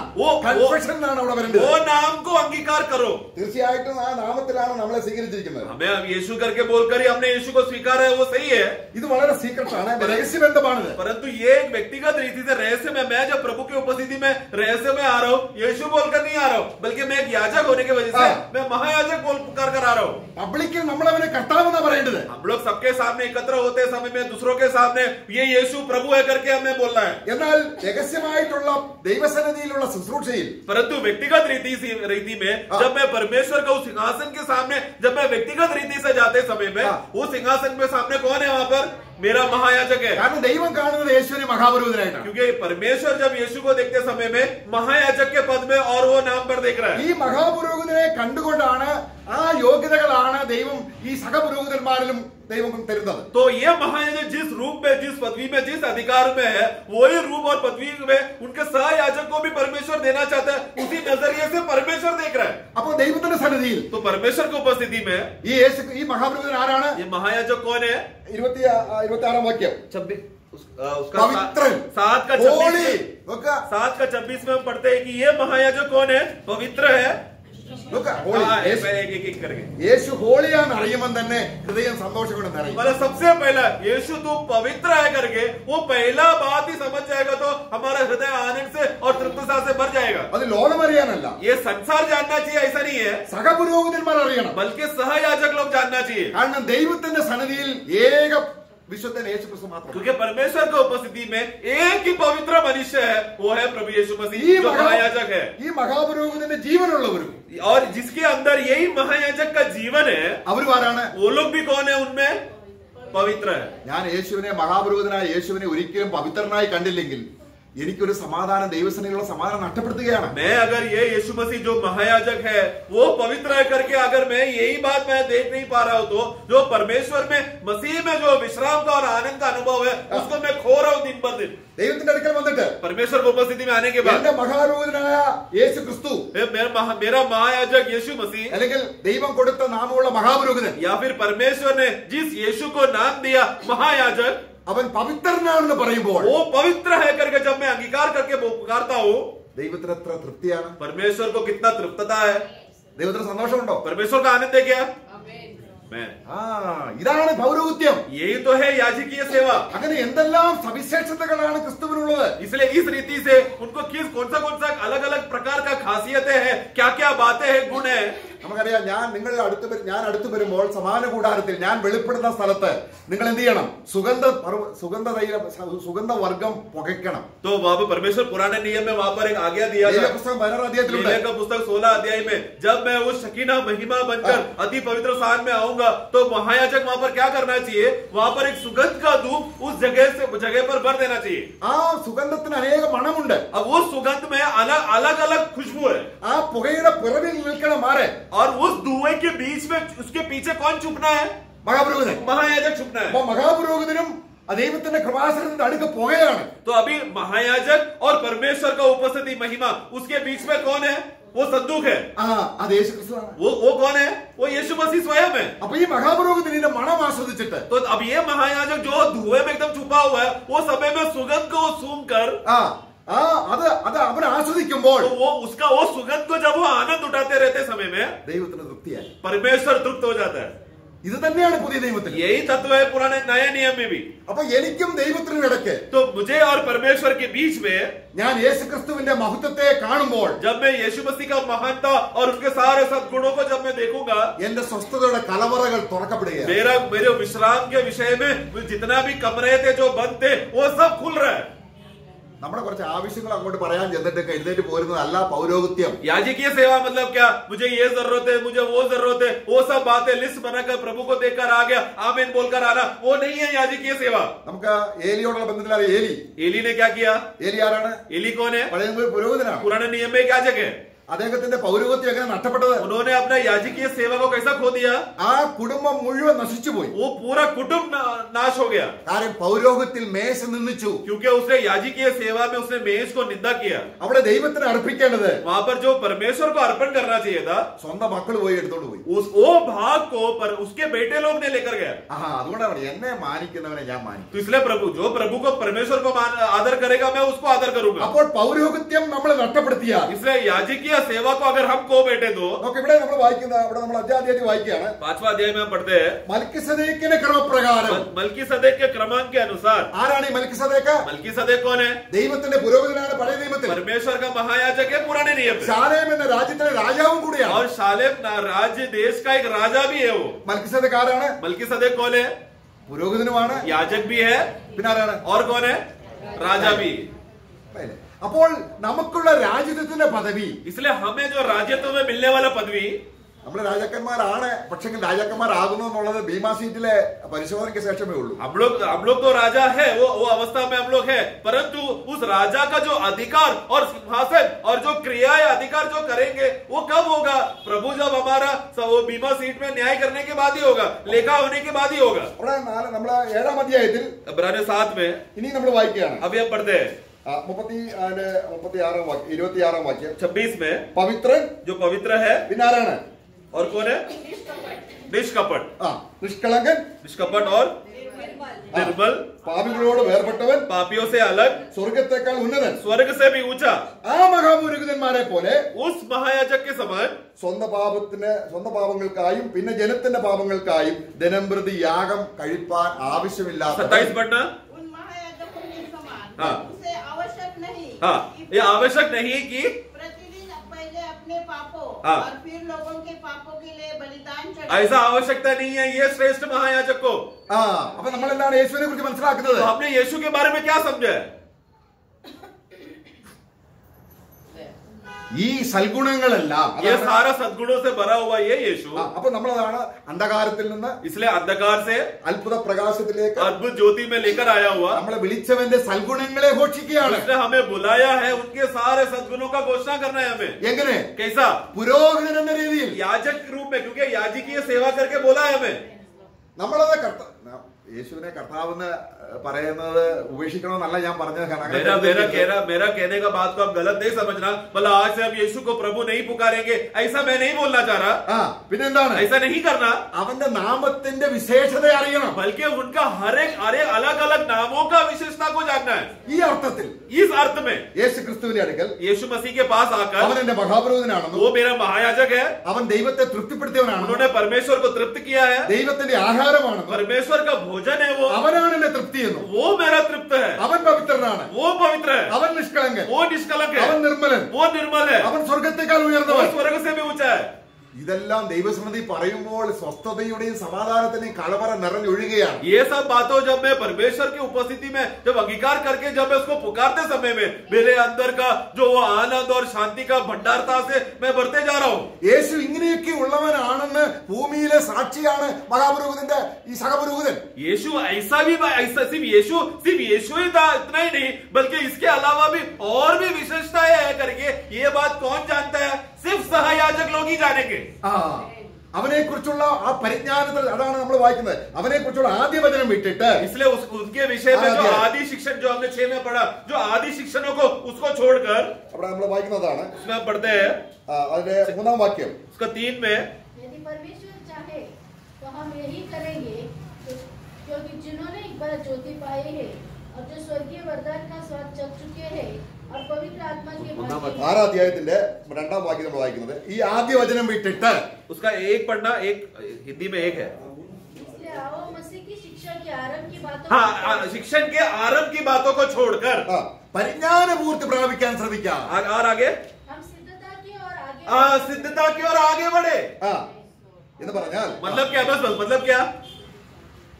കൺഫെഷൻ എന്നാണ് അവിടെ വരേണ്ടത്. वो नाम को अंगीकार करो. തീർച്ചയായിട്ടും ആ നാമത്തിലാണ് നമ്മളെ സ്വീകരിച്ചിരിക്കുന്നത്. हमें अब यीशु करके बोलकर ही हमने यीशु को स्वीकार है, वो सही है. ഇത് വളരെ സീക്രട്ട് ആണ്, രഹസ്യബന്ധമാണിത്. परंतु ये एक व्यक्तिगत रीति से रहस्य में, मैं जब प्रभु की उपस्थिति में रहस्य में आ रहा हूँ, यीशु बोलकर नहीं आ रहा हूँ, बल्कि मैं एक याजक होने की वजह से मैं महायाजक बोल पुकार कर आ रहा हूँ. പബ്ലിക്കിൽ നമ്മൾ അവനെ കർത്താവ് എന്നാ പറയേണ്ടത്. हम लोग सबके सामने एकत्र होते समय में दूसरों के सामने ये यीशु प्रभु है करके हमें बोलना है. എന്നാൽ രഹസ്യമായിട്ടുള്ള ദൈവസന്നിധിയിലുള്ള ശുശ്രൂഷയിൽ, परंतु व्यक्तिगत रीति में जब मैं परमेश्वर का उस सिंहासन के सामने, जब मैं व्यक्तिगत रीति से जाते समय में उस सिंहासन के सामने कौन है? वहां पर मेरा महायाजक है. കാരണം ദൈവം കാണുന്നത് യേശുവിനെ മഹാപുരോഹിതനായിട്ടാണ്. क्योंकि परमेश्वर जब यीशु को देखते समय में महायाजक के पद में और वो नाम पर देख रहा है. ഈ മഹാപുരോഹിതനെ കണ്ടുകൊണ്ടാണ്, ആ യോഗ്യതകളാണ് ദൈവം ഈ സഹപുരോഹിതന്മാരിലും ദൈവം തരുന്നത്. तो ये महायाजक जिस रूप में, जिस पदवी में, जिस अधिकार में है, वही रूप और पदवी में उनके सहयाजक को भी परमेश्वर देना चाहता है. उसी नजरिए से परमेश्वर देख रहा है. അപ്പോൾ ദൈവത്തിന്റെ സന്നിധിയിൽ तो परमेश्वर की उपस्थिति में ഈ മഹാപുരോഹിതൻ ആരാണ്? ये महायाजक कौन है? 26-ാം വാക്യം. उसका पवित्र, 7 का होली. 26 में हम पढ़ते हैं कि ये महायाजक कौन है? पवित्र है. Look, holy. हाँ, एक करके യേശു ഹോളിയാന്ന് അറിയുമ്പോൾ തന്നെ ഹൃദയം സന്തോഷം കൊണ്ട് നിറയും. मतलब सबसे पहला यीशु तू पवित्र है करके वो पहला बात ही समझ जाएगा तो हमारा हृदय आनंद से और तृप्तता से भर जाएगा. അത് ലോകം അറിയാനല്ല, ये संसार जानना चाहिए ऐसा नहीं है, സഹപുരോഹിതന്മാർ അറിയണം. बल्कि सहयाजक लोग जानना चाहिए. കാരണം ദൈവത്തിന്റെ സന്നിധിയിൽ ഏക വിശുദ്ധൻ യേശു ക്രിസ്തു മാത്രം. क्योंकि परमेश्वर की उपस्थिति में एक ही पवित्र मनुष्य है, वो है प्रभु यीशु मसीह ഈ जो महायाजक है. ഈ മഹാപുരോഹിതന്റെ ജീവനുള്ളവരും और जिसके अंदर यही महायाजक का जीवन है, അവരും ആരാണ്? वो लोग भी कौन है? उनमें पवित्र है. ഞാൻ യേശുവിനെ മഹാപുരോഹിതനായ യേശുവിനെ ഒരിക്കലും പവിത്രനായി കണ്ടില്ലെങ്കിൽ എനിക്കൊരു സമാധാനം, ദൈവസന്നിധിയിലുള്ള സമാധാനം നഷ്ടപ്പെടുത്തുകയാണ്. मैं अगर ये यीशु मसीह जो महायाजक है वो पवित्र है करके अगर मैं यही बात मैं देख नहीं पा रहा हूं तो जो परमेश्वर में मसीह में जो विश्राम का और आनंद का अनुभव है उसको मैं खो रहा हूं दिन पर दिन. ദൈവത്തിന്റെ അടുക്കൽ വന്നിട്ട് परमेश्वर की उपस्थिति में आने के बाद എന്റെ മഹാപുരോഹിതനായ യേശു ക്രിസ്തു मेरा महायाजक यीशु मसीह അല്ലെങ്കിൽ ദൈവം കൊടുത്ത നാമമുള്ള മഹാപുരോഹിതൻ या फिर परमेश्वर ने जिस यीशु को नाम दिया महायाजक, അവൻ പവിത്രനാണെന്ന് പറയുമ്പോൾ वो पवित्र है करके जब मैं अंगीकार करके पुकारता हूँ, ദൈവത്തിന് എത്ര തൃപ്തിയാണ്, परमेश्वर को कितना तृप्तता है, ദൈവത്തിന് സന്തോഷമുണ്ടോ? परमेश्वर का आनंद है क्या? मैं ഇതാണ് പൗരോഹിത്യം. यही तो है याजकीय सेवा. അങ്ങനെ എന്തെല്ലാം സവിശേഷതകളാണ് ക്രിസ്തുവിനുള്ളത്. इसलिए इस रीति से उनको कौन सा अलग अलग प्रकार का खासियतें हैं, क्या क्या बातें हैं, गुण है. നമുക്കറിയാം, ഞാൻ അടുത്ത് വരുമ്പോൾ സമാന കൂടാരത്തിൽ ഞാൻ വെളിപ്പെടുന്ന സ്ഥലത്ത് നിങ്ങൾ എന്ത് ചെയ്യണം? സുഗന്ധവർഗം പുകയ്ക്കണം. तो वहां पर परमेश्वर पुराने नियम में वहां पर एक आज्ञा दिया था. പുസ്തകം 16 അധ്യായത്തിലുണ്ട്. लेविया का पुस्तक 16 अध्याय में जब मैं उस शकीना महिमा बनकर अति पवित्र स्थान में आऊंगा तो महायाजक वहां पर क्या करना चाहिए? वहां पर एक सुगंध का धूप उस जगह पर भर देना चाहिए. ആ സുഗന്ധത്തിന് അനേക മണമുണ്ട്. अब वो सुगंध में अलग अलग खुशबू है. ആ പുകയുടെ പിറവിൽ നിൽക്കണം ആരെ? और उस धुएं के बीच में उसके पीछे कौन छुपना है? മഹാപുരോഹിതൻ. महायाजक छुपना है. അപ്പൊ മഹാപുരോഹിതനും ദൈവത്തിന്റെ കൃപാസനത്തിന്റെ അടുക്ക് പുകയാണ്. तो अभी महायाजक और परमेश्वर का उपस्थिति महिमा उसके बीच में कौन है? वो संदूक है. അത് യേശു ക്രിസ്തുവാണ്. वो कौन है? वो यीशु मसीह स्वयं है. അപ്പൊ ഈ മഹാപുരോഹിതൻ ഇതിന്റെ മണം ആസ്വദിച്ചിട്ട് तो अब ये महायाजक जो धुएं में एकदम छुपा हुआ है वो समय में सुगंध को सूंघ कर അത് അവൻ ആസ്വദിക്കുമ്പോൾ तो वो सुगंध को जब वो आनंद उठाते रहते समय में ദൈവത്തിന് തൃപ്തിയായി. परमेश्वर तृप्त हो जाता है. ഇത് തന്നെയാണ് പുതിയ നിയമത്തിൽ. यही तत्व है पुराने नए नियम में भी. അപ്പൊ എനിക്കും ദൈവത്തിനും ഇടയ്ക്ക് तो मुझे और परमेश्वर के बीच में ഞാൻ യേശു ക്രിസ്തുവിന്റെ മഹത്വത്തെ കാണുമ്പോൾ जब मैं यीशु मसीह का महानता और उसके सारे सद्गुणों को जब मैं देखूंगा എന്റെ സ്വസ്ഥതയുടെ കലവറകൾ തുറക്കപ്പെടുകയാണ്. मेरे विश्राम के विषय में जितना भी कमरे थे जो बंद थे वो सब खुल रहा है. നമ്മുടെ കുറച്ച് ആവശ്യങ്ങൾ അങ്ങോട്ട് പറയാൻ ചെന്നിട്ട് എഴുന്നേറ്റ് പോരുന്നതല്ല പൗരോഹിത്യം. याजकीय सेवा मतलब क्या? मुझे ये जरूरत है, मुझे वो जरूरत है, वो सब बातें लिस्ट बनाकर प्रभु को देखकर आ गया आमीन बोलकर आना, वो नहीं है याजकीय सेवा. നമുക്ക് ഏലിയോടുള്ള ബന്ധത്തിൽ അറിയാം. एली ने क्या किया? ഏലി ആരാണ്? एली कौन है? പഴയ നിയമത്തിൽ പുരോഹിതനാണ്. पुराने नियम में याजक है. അദ്ദേഹത്തിന്റെ പൗരോഹിത്യം എങ്ങനെ നഷ്ടപ്പെട്ടത്? उन्होंने अपना याजकीय सेवा को कैसा खो दिया? ആ കുടുംബം മുഴുവൻ നശിച്ചുപോയി. वो पूरा कुटुंब नाश हो गया. കാരണം പൗരോഹിത്യത്തിൽ മേശ നിന്നിച്ചു. क्योंकि उसने याजकीय सेवा में उसने मेज को निंदा किया. അവിടെ ദൈവത്തിന് അർപ്പിക്കേണ്ടത് वहां पर जो परमेश्वर को अर्पण करना चाहिए था സ്വന്തം മക്കൾ പോയി എടുത്തോണ്ട് പോയി. वो भाग को पर उसके बेटे लोग ने लेकर गया. അതുകൊണ്ടാണ് എന്നെ മാനിക്കുന്നവനെ ഞാൻ മാനിക്കും. तो इसलिए जो प्रभु को परमेश्वर को आदर करेगा मैं उसको आदर करूंगा. അപ്പോൾ പൗരോഹിത്യം നമ്മൾ നഷ്ടപ്പെടുത്തിയാൽ इसलिए याजकीय सेवा को अगर हम खो बैठे तो ഇവിടെ നമ്മൾ വായിക്കുന്ന ഇവിടെ നമ്മൾ അധ്യായത്തിൽ വായിക്കുകയാണ്. 5वां अध्याय में हम पढ़ते हैं മൽക്കിസദേക്കിന്റെ ക്രമപ്രകാരം. मलकीसदेक के क्रमांक के अनुसार. ആരാണ് ഈ മൽക്കിസദേക്ക്? मलकीसदेक कौन है? ദൈവത്തിന്റെ പുരോഹിതനാണ് പഴയ നിയമത്തിൽ. परमेश्वर का महायाजक है पुराने नियम में. ശാലേം എന്ന രാജ്യത്തിലെ രാജാവും കൂടിയാണ്. और शालेम राज्य देश का एक राजा भी है. वो മൽക്കിസദേക്ക് ആരാണ്? मलकीसदेक कौन है? പുരോഹിതനുമാണ്, याजक भी है. പിന്നെ ആരാണ്? और कौन है? राजा भी. അപ്പോൾ നമുക്കുള്ള രാജ്യത്തിന്റെ പദവി, इसलिए हमें जो राज्यत्व में मिलने वाला पदवी, നമ്മൾ രാജാക്കന്മാരാണ്, പക്ഷെ രാജാക്കന്മാരാകുന്നു എന്നുള്ളത് ബീമാ സീറ്റിലെ പരിശോധനയ്ക്ക് ശേഷമേ ഉള്ളൂ. हम लोग तो राजा है, वो अवस्था में हम लोग है, परंतु उस राजा का जो अधिकार और सिंहासन और जो क्रिया अधिकार जो करेंगे वो कब होगा? प्रभु जब हमारा वो बीमा सीट में न्याय करने के बाद ही होगा, लेखा होने के बाद ही होगा. അവിടെ നമ്മൾ 7-ാം അധ്യായത്തിൽ इब्रानी 7 में ഇനി നമ്മൾ വായിക്കുകയാണ്. अभी हम पढ़ते हैं 26-ാം വാക്യം 26-ാം വാക്യം 26 में പവിത്രൻ जो पवित्र है പിന്നെ ആരാണ്? और कौन है? निष्कपट। നിഷ്കളങ്കൻ, निष्कपट और निर्मल, പാപികളോട് വേർപെട്ടവൻ, पापियों से अलग, സ്വർഗത്തെക്കാൾ ഉന്നതൻ, स्वर्ग से भी ऊंचा, ആ മഹാപുരോഹിതന്മാരെ പോലെ उस महायाजक के समान സ്വന്തം പാപങ്ങൾക്കായും പിന്നെ ജനത്തിന്റെ പാപങ്ങൾക്കായും ദിനംപ്രതി യാഗം കഴിപ്പാൻ ആവശ്യമില്ലാത്ത 27 पढ़ना। उन महायाजकों के समान हाँ। उसे आवश्यक नहीं हाँ, ये आवश्यक नहीं कि प्रतिदिन पहले अपने पापों हाँ। और फिर लोगों के पापों के लिए बलिदान चढ़ाए। ऐसा आवश्यकता नहीं है ये श्रेष्ठ महायाजक को। അപ്പൊ നമ്മൾ എന്താണ് യേശുവിനെ കുറിച്ച് മനസ്സിലാക്കുന്നത്? तो हमने यीशु के बारे में क्या समझा है? ഈ സൽഗുണങ്ങളെല്ലാം ये सारा सद्गुणों से भरा हुआ ये यीशु, അപ്പൊ നമ്മളതാണ് അന്ധകാരത്തിൽ നിന്ന് इसलिए अंधकार से അത്ഭുത പ്രകാശത്തിലേക്ക് अद्भुत ज्योति में लेकर आया हुआ। നമ്മളെ വിളിച്ചവന്റെ സൽഗുണങ്ങളെ ഘോഷിക്കുകയാണ്. उसने हमें बुलाया है, उनके सारे सद्गुणों का घोषणा करना है हमें। എങ്ങനെ? कैसा? പുരോഹിതൻ എന്ന രീതിയിൽ याजक के रूप में, क्योंकि याजकीय सेवा करके बोला है हमें। നമ്മളത് യേശുവിനെ കർത്താവെന്ന് പറയുന്നത് ഉപേക്ഷിക്കണമെന്നല്ല ഞാൻ പറഞ്ഞത്. मेरा कहने का बात को आप गलत नहीं समझना, मतलब आज से हम यीशु को प्रभु नहीं पुकारेंगे, ऐसा मैं नहीं बोलना चाह रहा। പിന്നെന്താണ്? ऐसा नहीं करना, അവന്റെ നാമത്തിന്റെ വിശേഷത അറിയണം. बल्कि उनका हर एक अलग अलग नामों का विशेषता को जानना है। ഈ അർത്ഥത്തിൽ इस अर्थ में യേശു ക്രിസ്തുവിന്റെ അടുക്കൽ यीशु मसीह के पास आकर അവൻ എന്റെ മഹാപുരോഹിതനാണെന്നും वो मेरा महायाजक है, അവൻ ദൈവത്തെ തൃപ്തിപ്പെടുത്തിയവനാണെന്നും उन्होंने परमेश्वर को तृप्त किया है, ദൈവത്തിന്റെ ആഹാരമാണെന്നും परमेश्वर का भोजन है वो, അവനാണ് എന്റെ തൃപ്തിയെന്നും वो मेरा तृप्त है, അവൻ പവിത്രനാണ്, वो पवित्र है, അവൻ നിഷ്കളങ്കൻ, वो निष्कलंक है, അവൻ നിർമ്മലൻ, वो निर्मल है, അവൻ സ്വർഗത്തെക്കാൾ वो ഉയർന്നവൻ. स्वर्ग से भी ऊंचा है। ഇതെല്ലാം ദൈവസന്നിധി പറയുമ്പോൾ സ്വസ്ഥതയുടെയും സമാധാനത്തിന്റെയും കളവറ നിറഞ്ഞൊഴുകയാണ്. ये सब बातों जब मैं परमेश्वर की उपस्थिति में जब अंगीकार करके जब मैं उसको पुकारते समय में मेरे अंदर का जो वो आनंद और शांति का भंडारता से मैं बढ़ते जा रहा हूँ। യേശു ഇങ്ങനെയൊക്കെ ഉള്ളവനാണെന്ന് ഭൂമിയിലെ സാക്ഷിയാണ് മഹാപുരോഹിതന്റെ ഈ സഹപുരോഹിതൻ. यीशु ऐसा सिर्फ यीशु ही था, इतना ही नहीं बल्कि इसके अलावा भी और भी विशेषताएं है करके ये बात कौन जानता है? सिर्फ सहयाजक लोग ही जानेंगे। അവനെ കുറിച്ചുള്ള ആ പരിജ്ഞാനത്തിൽ അതാണ് നമ്മൾ വായിക്കുന്നത്. അവനെ കുറിച്ചുള്ള ആദ്യ വചനം വിട്ടിട്ട് इसलिए उनके विषय में जो आदि शिक्षण जो हमने 6 में पढ़ा, जो आदि शिक्षणों को उसको छोड़कर അവിടെ നമ്മൾ വായിക്കുന്നതാണ്. उसमें हम पढ़ते हैं അതിന്റെ 3-ാം വാക്യം. उसका 3 में, यदि परमेश्वर चाहे तो हम यही करेंगे, क्योंकि जिन्होंने एक बार ज्योति पाई है और जो स्वर्गीय वरदान का स्वाद चख चुके हैं और पवित्र आत्मा के भागी 6-ാം അധ്യായത്തിന്റെ 2-ാം വാക്യം നമ്മൾ വായിക്കുന്നത്. ഈ ആദ്യ വചനം വിട്ടിട്ട് उसका एक पढ़ना, एक हिंदी में एक है। इसलिए आओ मसीह की शिक्षा के आरंभ की बातों हाँ, शिक्षण के आरंभ की बातों को छोड़कर പരിജ്ഞാനപൂർത്തി പ്രാപിക്കാൻ ശ്രമിക്കാം. और आगे हम सिद्धता की और आगे सिद्धता की ओर आगे बढ़े। എന്ന് പറഞ്ഞാൽ मतलब क्या? बस मतलब क्या?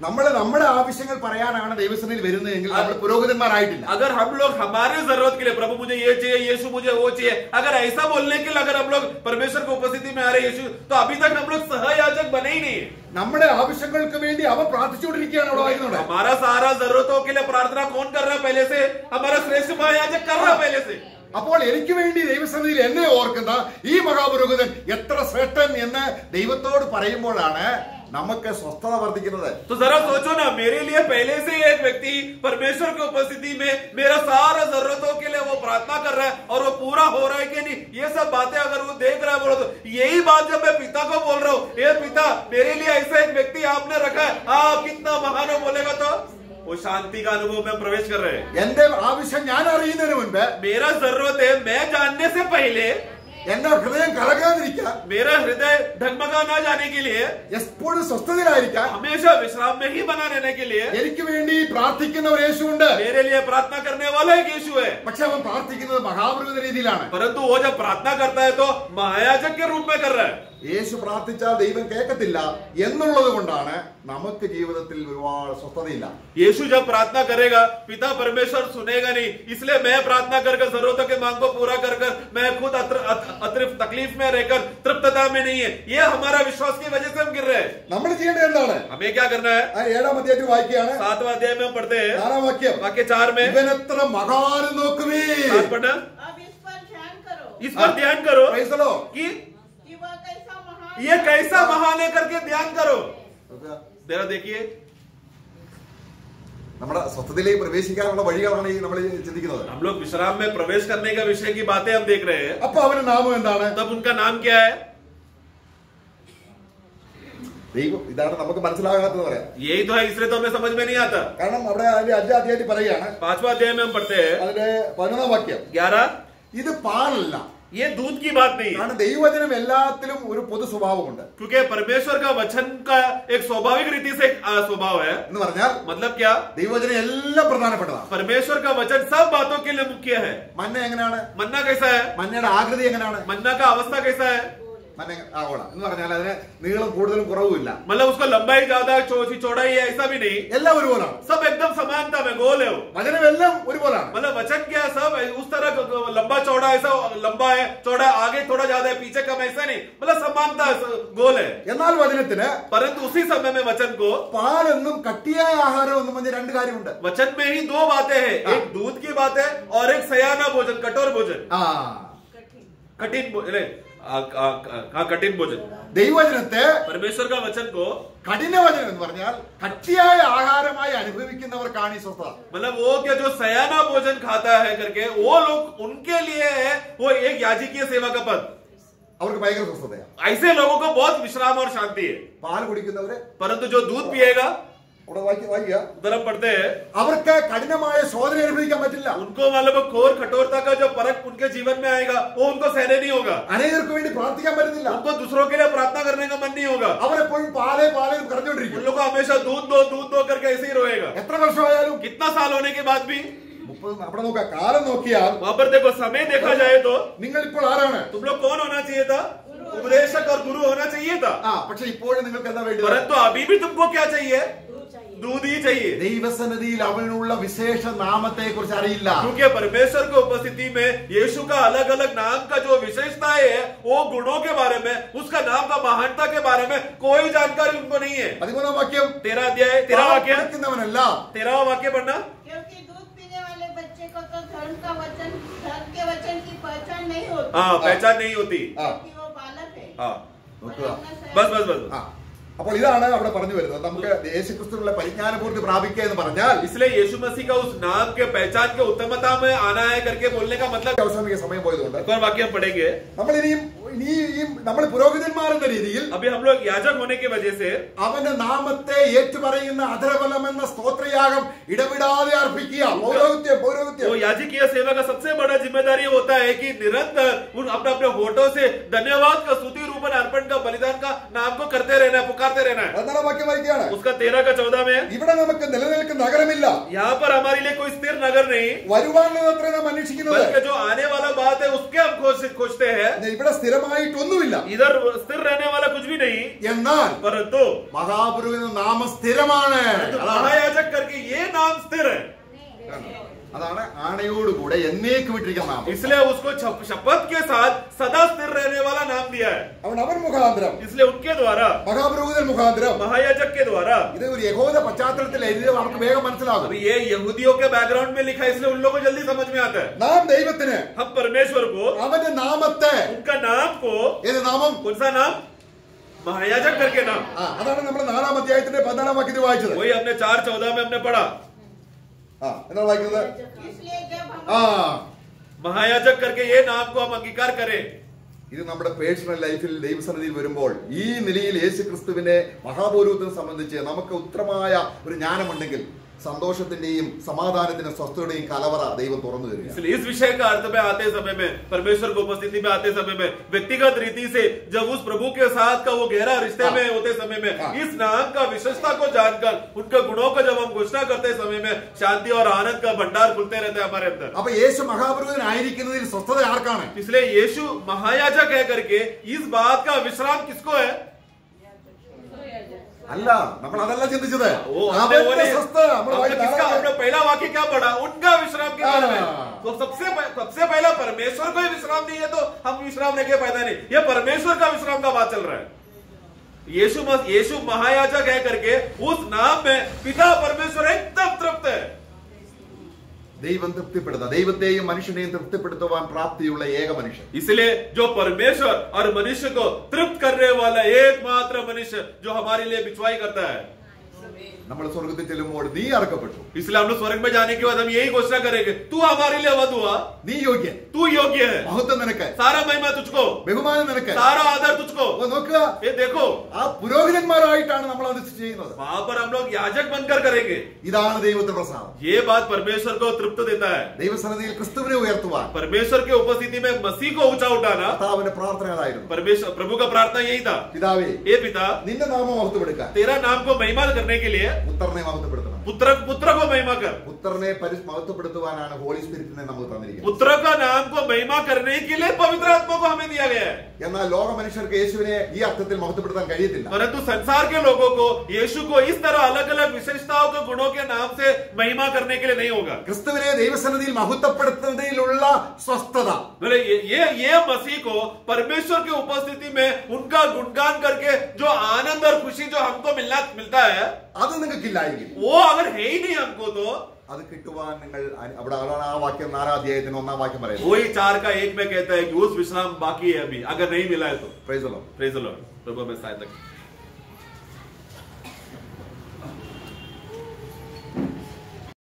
നമ്മുടെ ആവശ്യങ്ങൾ പറയാനാണ് ദൈവസന്നിധിയിൽ വരുന്നതെങ്കിൽ നമ്മൾ പുരോഹിതന്മാരായിട്ടില്ല. अगर हम लोग हमारे जरूरत के लिए, प्रभु मुझे ये चाहिए, यीशु मुझे वो चाहिए, अगर ऐसा बोलने के लिए अगर हम लोग परमेश्वर की उपस्थिति में आ रहे यीशु, तो अभी तक हम लोग सहयाजक बने ही नहीं है। നമ്മുടെ ആവശ്യങ്ങൾക്ക് വേണ്ടി അവൻ പ്രാർത്ഥിച്ചുകൊണ്ടിരിക്കുകയാണ് അവിടെ വായിക്കുന്നത്. हमारा सारा जरूरतों के लिए प्रार्थना कौन कर रहा है पहले से? हमारा श्रेष्ठ महायाजक कर रहा है पहले से। അപ്പോൾ എനിക്ക് വേണ്ടി ദൈവസന്നിധിയിൽ എന്നെ ഓർക്കുന്ന ഈ മഹാപുരോഹിതൻ എത്ര ശ്രേഷ്ഠൻ എന്ന് ദൈവത്തോട് പറയുമ്പോഴാണ് നമുക്ക് സ്വസ്ഥത വർദ്ധിക്കുന്നത്. तो जरा सोचो ना, मेरे लिए पहले से एक व्यक्ति परमेश्वर की उपस्थिति में मेरा सारा जरूरतों के लिए वो प्रार्थना कर रहा है और वो पूरा हो रहा है कि नहीं, ये सब बातें अगर वो देख रहा है बोलो तो यही बात जब मैं पिता को बोल रहा हूँ, ये पिता मेरे लिए ऐसा एक व्यक्ति आपने रखा है, आप कितना महान हो बोलेगा तो वो शांति का अनुभव में प्रवेश कर रहे हैं। എന്റെ ആവശ്യം ഞാൻ അറിയുന്നതിന് മുൻപ് मेरा जरूरत है मैं जानने से पहले എന്റെ ഹൃദയം കലകാതിരിക്കാൻ, मेरा हृदय डगमगा ना जाने के लिए, എപ്പോഴും സ്വസ്ഥതയിലായിരിക്കാൻ हमेशा विश्राम में ही बना रहने के लिए എനിക്ക് വേണ്ടി പ്രാർത്ഥിക്കുന്ന ഒരു യേശുവുണ്ട്. मेरे लिए प्रार्थना करने वाला एक यीशु है। പക്ഷെ അവൻ പ്രാർത്ഥിക്കുന്നത് മഹാപുരോഹിത രീതിയിലാണ്. परंतु वो जब प्रार्थना करता है तो महायाजक के रूप में कर रहा है। യേശു പ്രാർത്ഥിച്ചാൽ ദൈവം കേൾക്കത്തില്ല എന്നുള്ളത് കൊണ്ടാണ് നമുക്ക് ജീവിതത്തിൽ ഒരുപാട് സ്വസ്ഥതയില്ല. यीशु जब प्रार्थना करेगा पिता परमेश्वर सुनेगा नहीं, इसलिए मैं प्रार्थना कर जरूरतों के मांग को पूरा कर मैं खुद अतिरिक्त तकलीफ में रहकर तृप्तता में नहीं है, ये हमारा विश्वास की वजह से हम गिर रहे हैं। നമ്മൾ ചെയ്യേണ്ടത് എന്താണ്? हमें क्या करना है? 7-ാം അധ്യായത്തിൽ വായിക്കുകയാണ്. 7वां अध्याय में हम पढ़ते हैं 4-ാം വാക്യം. वाक्य 4 में ഇവൻ എത്ര മഹാനും നോക്കുവീ. पढ़ना, अब इस पर ध्यान करो इस पर ध्यान करो Praise the Lord. कि कि वह कैसा महान ये कैसा महान है करके ध्यान करो। जरा देखिए, നമ്മുടെ സ്വസ്ഥതയിലേക്ക് പ്രവേശിക്കാനുള്ള വഴികളാണ് ഈ നമ്മൾ ചിന്തിക്കുന്നത്. हम लोग विश्राम में प्रवेश करने का विषय की बातें हम देख रहे हैं। അപ്പൊ അവന്റെ നാമം എന്താണ്? तब उनका नाम क्या है? ദൈവം ഇതാണ് നമുക്ക് മനസ്സിലാകാത്തത് പറയാം. यही तो है, इसलिए तो हमें समझ में नहीं आता. കാരണം അവിടെ അതിന്റെ 5ാം അധ്യായത്തിൽ പറയുകയാണ്, 5वां अध्याय में हम पढ़ते हैं അതിന്റെ 11ാം വാക്യം, 11, ഇത് പാലല്ല. ये दूध की बात नहीं है, കാരണം ദൈവവചനം എല്ലാത്തിലും ഒരു പൊതു സ്വഭാവമുണ്ട്. क्योंकि परमेश्वर का वचन का एक स्वाभाविक रीति से एक स्वभाव है. എന്ന് പറഞ്ഞാൽ मतलब क्या? ദൈവവചനം എല്ലാം പ്രധാനപ്പെട്ടതാണ്. परमेश्वर का वचन सब बातों के लिए मुख्य है. മന്ന എങ്ങനെയാണ്? मन्ना कैसा है? മന്നയുടെ ആകൃതി എങ്ങനെയാണ്? मन्ना का अवस्था कैसा है? മന്ന ആവോള എന്ന് പറഞ്ഞാൽ അതിന് നീളം കൂടുതലും കുറവുമില്ല, मतलब उसका लंबाई ज्यादा चौड़ाई है ऐसा भी नहीं, എല്ലാം ഒരുപോലാണ്. सब एकदम समानता में गोल है वो. വചനം എല്ലാം ഒരുപോലാണ്. मतलब वचन क्या है, सब उस तरह लंबा चौड़ा ऐसा लंबा है, चौड़ा आगे थोड़ा ज्यादा है, पीछे कम ऐसा नहीं, मतलब समानता गोल है. എന്നാൽ വചനത്തിന് परंतु उसी समय में वचन को പാലെന്നും കട്ടിയായ ആഹാരം എന്നും പറഞ്ഞ രണ്ട് കാര്യമുണ്ട്. वचन में ही दो बातें हैं, एक दूध की बात है और एक सयाना भोजन, कठोर भोजन, कठिन कठिन भोजन. ദൈവവചനത്തെ परमेश्वर का वचन को കഠിനവചനം എന്ന് പറഞ്ഞാൽ കട്ടിയായ ആഹാരമായി അനുഭവിക്കുന്നവർക്കാണ് ഈ സ്വസ്ഥത. मतलब वो क्या जो सयाना भोजन खाता है करके वो लोग, उनके लिए है वो एक याजकीय सेवा का पद. അവർക്ക് ഭയങ്കര സ്വസ്ഥതയാണ്. ऐसे लोगों को बहुत विश्राम और शांति है. പാൽ കുടിക്കുന്നവര്, परंतु जो दूध पिएगा, അവിടെ വായിക്കുക, उधर हम पढ़ते हैं, അവർക്ക് കഠിനമായ ശോധന അനുഭവിക്കാൻ പറ്റില്ല. उनको मतलब घोर कठोरता का जो परख उनके जीवन में आएगा वो उनको सहने नहीं होगा. അനേകർക്ക് വേണ്ടി പ്രാർത്ഥിക്കാൻ പറ്റുന്നില്ല. उनको दूसरों के लिए प्रार्थना करने का मन नहीं होगा. അവരെപ്പോഴും പാലേ പാലേ उन പറഞ്ഞുകൊണ്ടിരിക്കും. लोगों को हमेशा दूध दो करके ऐसे ही रोएगा. എത്ര വർഷമായാലും कितना साल होने के बाद भी 30 അവിടെ നോക്കുക, കാലം നോക്കിയാൽ वहां पर देखो, समय देखा जाए तो നിങ്ങൾ ഇപ്പോൾ ആരാണ്? तुम लोग कौन होना चाहिए था? उपदेशक और गुरु होना चाहिए था. പക്ഷെ ഇപ്പോഴും നിങ്ങൾക്ക് എന്താ വേണ്ടത്? परंतु अभी भी तुमको क्या चाहिए? दूध ही चाहिए. ദൈവസന്നിധിയിൽ അവനുള്ള വിശേഷ നാമത്തെ കുറിച്ച് അറിയില്ല. क्योंकि परमेश्वर की उपस्थिति में यीशु का अलग अलग नाम का जो विशेषताएं है, वो गुणों के बारे में, उसका नाम का महानता के बारे में कोई जानकारी उनको नहीं है. 13ാം വാക്യം, 13 अध्याय 13 वाक्य, പഠിക്കുന്നവനല്ല 13वां वाक्य पढ़ना. क्योंकि दूध पीने वाले बच्चे को तो धर्म के वचन की पहचान नहीं होती. हाँ, पहचान नहीं होती. क्योंकि वो बालक है. हाँ, നോക്കുക. बस बस बस. ആ, അപ്പോൾ ഇതാണ് അവിടെ പറഞ്ഞു വരുന്നത്. നമുക്ക് യേശുക്രിസ്തുവിനുള്ള പരിജ്ഞാനപൂർത്തി പ്രാപിക്കുക എന്ന് പറഞ്ഞാൽ इसलिए यीशु मसीह का उस नाम के पहचान के उत्तमता में आना है करके बोलने का मतलब. അവസാനിக்க സമയം പോയതുകൊണ്ട് एक और वाक्य हम पढ़ेंगे. നമ്മൾ നമ്മൾ പുരോഹിതന്മാരെന്ന രീതിയിൽ अभी हम लोग याजक होने की वजह से അവന്റെ നാമത്തെ ഏറ്റുപറയുന്ന അധരബലം എന്ന സ്തോത്രയാഗം ഇടവിടാതെ അർപ്പിക്കുക. പൗരോഹിത്യം वो याजकीय सेवा का सबसे बड़ा जिम्मेदारी होता है कि निरंतर उन अपने अपने होठों से धन्यवाद का स्तुति रूपन अर्पण का बलिदान का नाम को करते रहना है, पुकारते रहना है. 14ാം വാക്യം വായിക്കുകയാണ്. उसका 13 का 14 में, ഇവിടെ നമുക്ക് നിലനിൽക്കുന്ന നഗരമില്ല, यहाँ पर हमारे लिए कोई स्थिर नगर नहीं, വരുവാനുള്ളതത്രേ നാം അന്വേഷിക്കുന്നത്. बल्कि जो आने वाला बात है उसके हम खोजते हैं. ഇവിടെ സ്ഥിരമായിട്ടൊന്നുമില്ല. इधर स्थिर रहने वाला कुछ भी नहीं. എന്നാൽ परंतु മഹാപുരോഹിത നാമം സ്ഥിരമാണ്. महायाजक करके ये नाम स्थिर है. അതാണ് ആണയോടുകൂടെ എന്നേക്ക് വിട്ടിരിക്കുന്ന നാമം. इसलिए उसको शपथ के साथ सदा स्थिर रहने वाला नाम दिया है. അവൻ മുഖാന്തരം, इसलिए उनके द्वारा, മഹാപുരോഹിതൻ മുഖാന്തരം, महायाजक के द्वारा. ഇത് ഒരു യഹൂദ പശ്ചാത്തലത്തിൽ എഴുതിയത് നമുക്ക് വേഗം മനസ്സിലാകും. अभी ये यहूदियों के बैकग्राउंड में लिखा है, इसलिए उन लोगों को जल्दी समझ में आता है. നാം ദൈവത്തിന് हम परमेश्वर को, അവന്റെ നാമത്തെ, उनका नाम को, ഏത് നാമം? कौन सा नाम? महायाजक करके नाम. അതാണ് നമ്മൾ 4ാം അധ്യായത്തിന്റെ 14ാം വാക്യത്തിൽ വായിച്ചത്. वही हमने 4:14 में हमने पढ़ा. എന്താണ് വായിക്കുന്നത്? इसलिए जब हम महायाजक करके ये नाम को हम अंगीकार करें. ഇത് നമ്മുടെ പേഴ്സണൽ ലൈഫിൽ ദൈവസന്നിധിയിൽ വരുമ്പോൾ ഈ നിലയിൽ യേശുക്രിസ്തുവിനെ മഹാപൗരോഹിത്യത്തെ സംബന്ധിച്ച് നമുക്ക് ഉത്തരമായ ഒരു ജ്ഞാനമുണ്ടെങ്കിൽ संतोषത്തിന്റെയും സമാധാനത്തിന്റെയും സ്വസ്ഥതയുടെയും കലവറ ദൈവം തുറന്നു തരിക. इसलिए इस विषय का अर्थ में आते समय में, परमेश्वर की उपस्थिति में आते समय में, व्यक्तिगत रीति से जब उस प्रभु के साथ का वो गहरा रिश्ते में होते समय में, इस नाम का विशेषता को जानकर उनके गुणों को जब हम घोषणा करते समय में शांति और आनंद का भंडार खुलते रहते हैं हमारे अंदर. അപ്പൊ യേശു മഹാപുരോഹിതനായിരിക്കുന്നതിൽ സ്വസ്ഥത ആർക്കാണ്? इसलिए यीशु महायाजक है करके इस बात का विश्राम किसको है? അല്ല, നമ്മൾ അതല്ല ചിന്തിച്ചത്. हमने पहला वाक्य क्या पढ़ा? उनका विश्राम के बारे में. तो सबसे पहला परमेश्वर को ही विश्राम नहीं है तो हम विश्राम लेके पैदा नहीं. ये परमेश्वर का विश्राम का बात चल रहा है. यीशु महायाजक है करके उस नाम में पिता परमेश्वर एकदम तृप्त है. ദൈവം തൃപ്തിപ്പെടുന്ന, ദൈവത്തെയും മനുഷ്യനെയും തൃപ്തിപ്പെടുത്തുവാൻ പ്രാപ്തിയുള്ള ഏക മനുഷ്യൻ. इसलिए जो परमेश्वर और मनुष्य को तृप्त करने वाला एकमात्र मनुष्य जो हमारे लिए बिचवाई करता है, നമ്മൾ സ്വർഗത്തിൽ ചെല്ലുമ്പോൾ നീ അറക്കപ്പെട്ടു, इसलिए हम लोग स्वर्ग में जाने के बाद हम यही घोषणा करेंगे, तू हमारे लिए वध हुआ, നീ യോഗ്യൻ, तू योग्य है, മഹത്വം നിനക്ക്, सारा महिमा तुझको, ബഹുമാനം നിനക്ക്. सारा आदर तुझको. അപ്പൊ നോക്കുക, ये देखो ആ പുരോഹിതന്മാരായിട്ടാണ് നമ്മൾ അത് ചെയ്യുന്നത്. वहां पर हम लोग याजक बनकर करेंगे. ഇതാണ് ദൈവത്തിന്റെ പ്രസാദം. ये बात परमेश्वर को तृप्त देता है. ദൈവസന്നിധിയിൽ ക്രിസ്തുവിനെ ഉയർത്തുവാൻ परमेश्वर के उपस्थिति में मसीह को ऊंचा उठाना, കർത്താവിന്റെ പ്രാർത്ഥന അതായിരുന്നു. परमेश्वर प्रभु का प्रार्थना यही था, പിതാവേ, हे पिता, നിന്റെ നാമം മഹത്വപ്പെടുക്കാൻ तेरा नाम को महिमा करने के लिए പുത്രനെ മഹത്വപ്പെടുത്തണം. पुत्र को महिमा कर. പുത്രനെ മഹത്വപ്പെടുത്തുവാനാണ് ഹോളി സ്പിരിറ്റിനെ നമുക്ക് തന്നിരിക്കുന്നത്. पुत्र का नाम को महिमा करने के लिए पवित्र आत्मा को हमें दिया गया है. എന്നാൽ ലോക മനുഷ്യർക്ക് യേശുവിനെ ഈ അർത്ഥത്തിൽ മഹത്വപ്പെടുത്താൻ കഴിയത്തില്ല. परंतु संसार के लोगों को यीशु को इस तरह अलग अलग विशेषताओं के गुणों के नाम से महिमा करने के लिए नहीं होगा. ക്രിസ്തുവിനെ ദൈവസന്നിധിയിൽ മഹത്വപ്പെടുത്തുന്നതിലുള്ള സ്വസ്ഥത, बोले ये मसीह को परमेश्वर की उपस्थिति में उनका गुणगान करके जो आनंद और खुशी जो हमको मिलता है, അത് നിങ്ങൾക്കില്ലായിരിക്കും. वो अगर है ही नहीं हमको, तो അത് കിട്ടുവാൻ നിങ്ങൾ അവിടെ ആ വാക്യം 4 അധ്യായത്തിന് 1 വാക്യം പറയുന്നത്. वही 4:1 में कहता है कि उस विश्राम बाकी है अभी, अगर नहीं मिला है तो. Praise the Lord. Praise the Lord. प्रभु में सहायता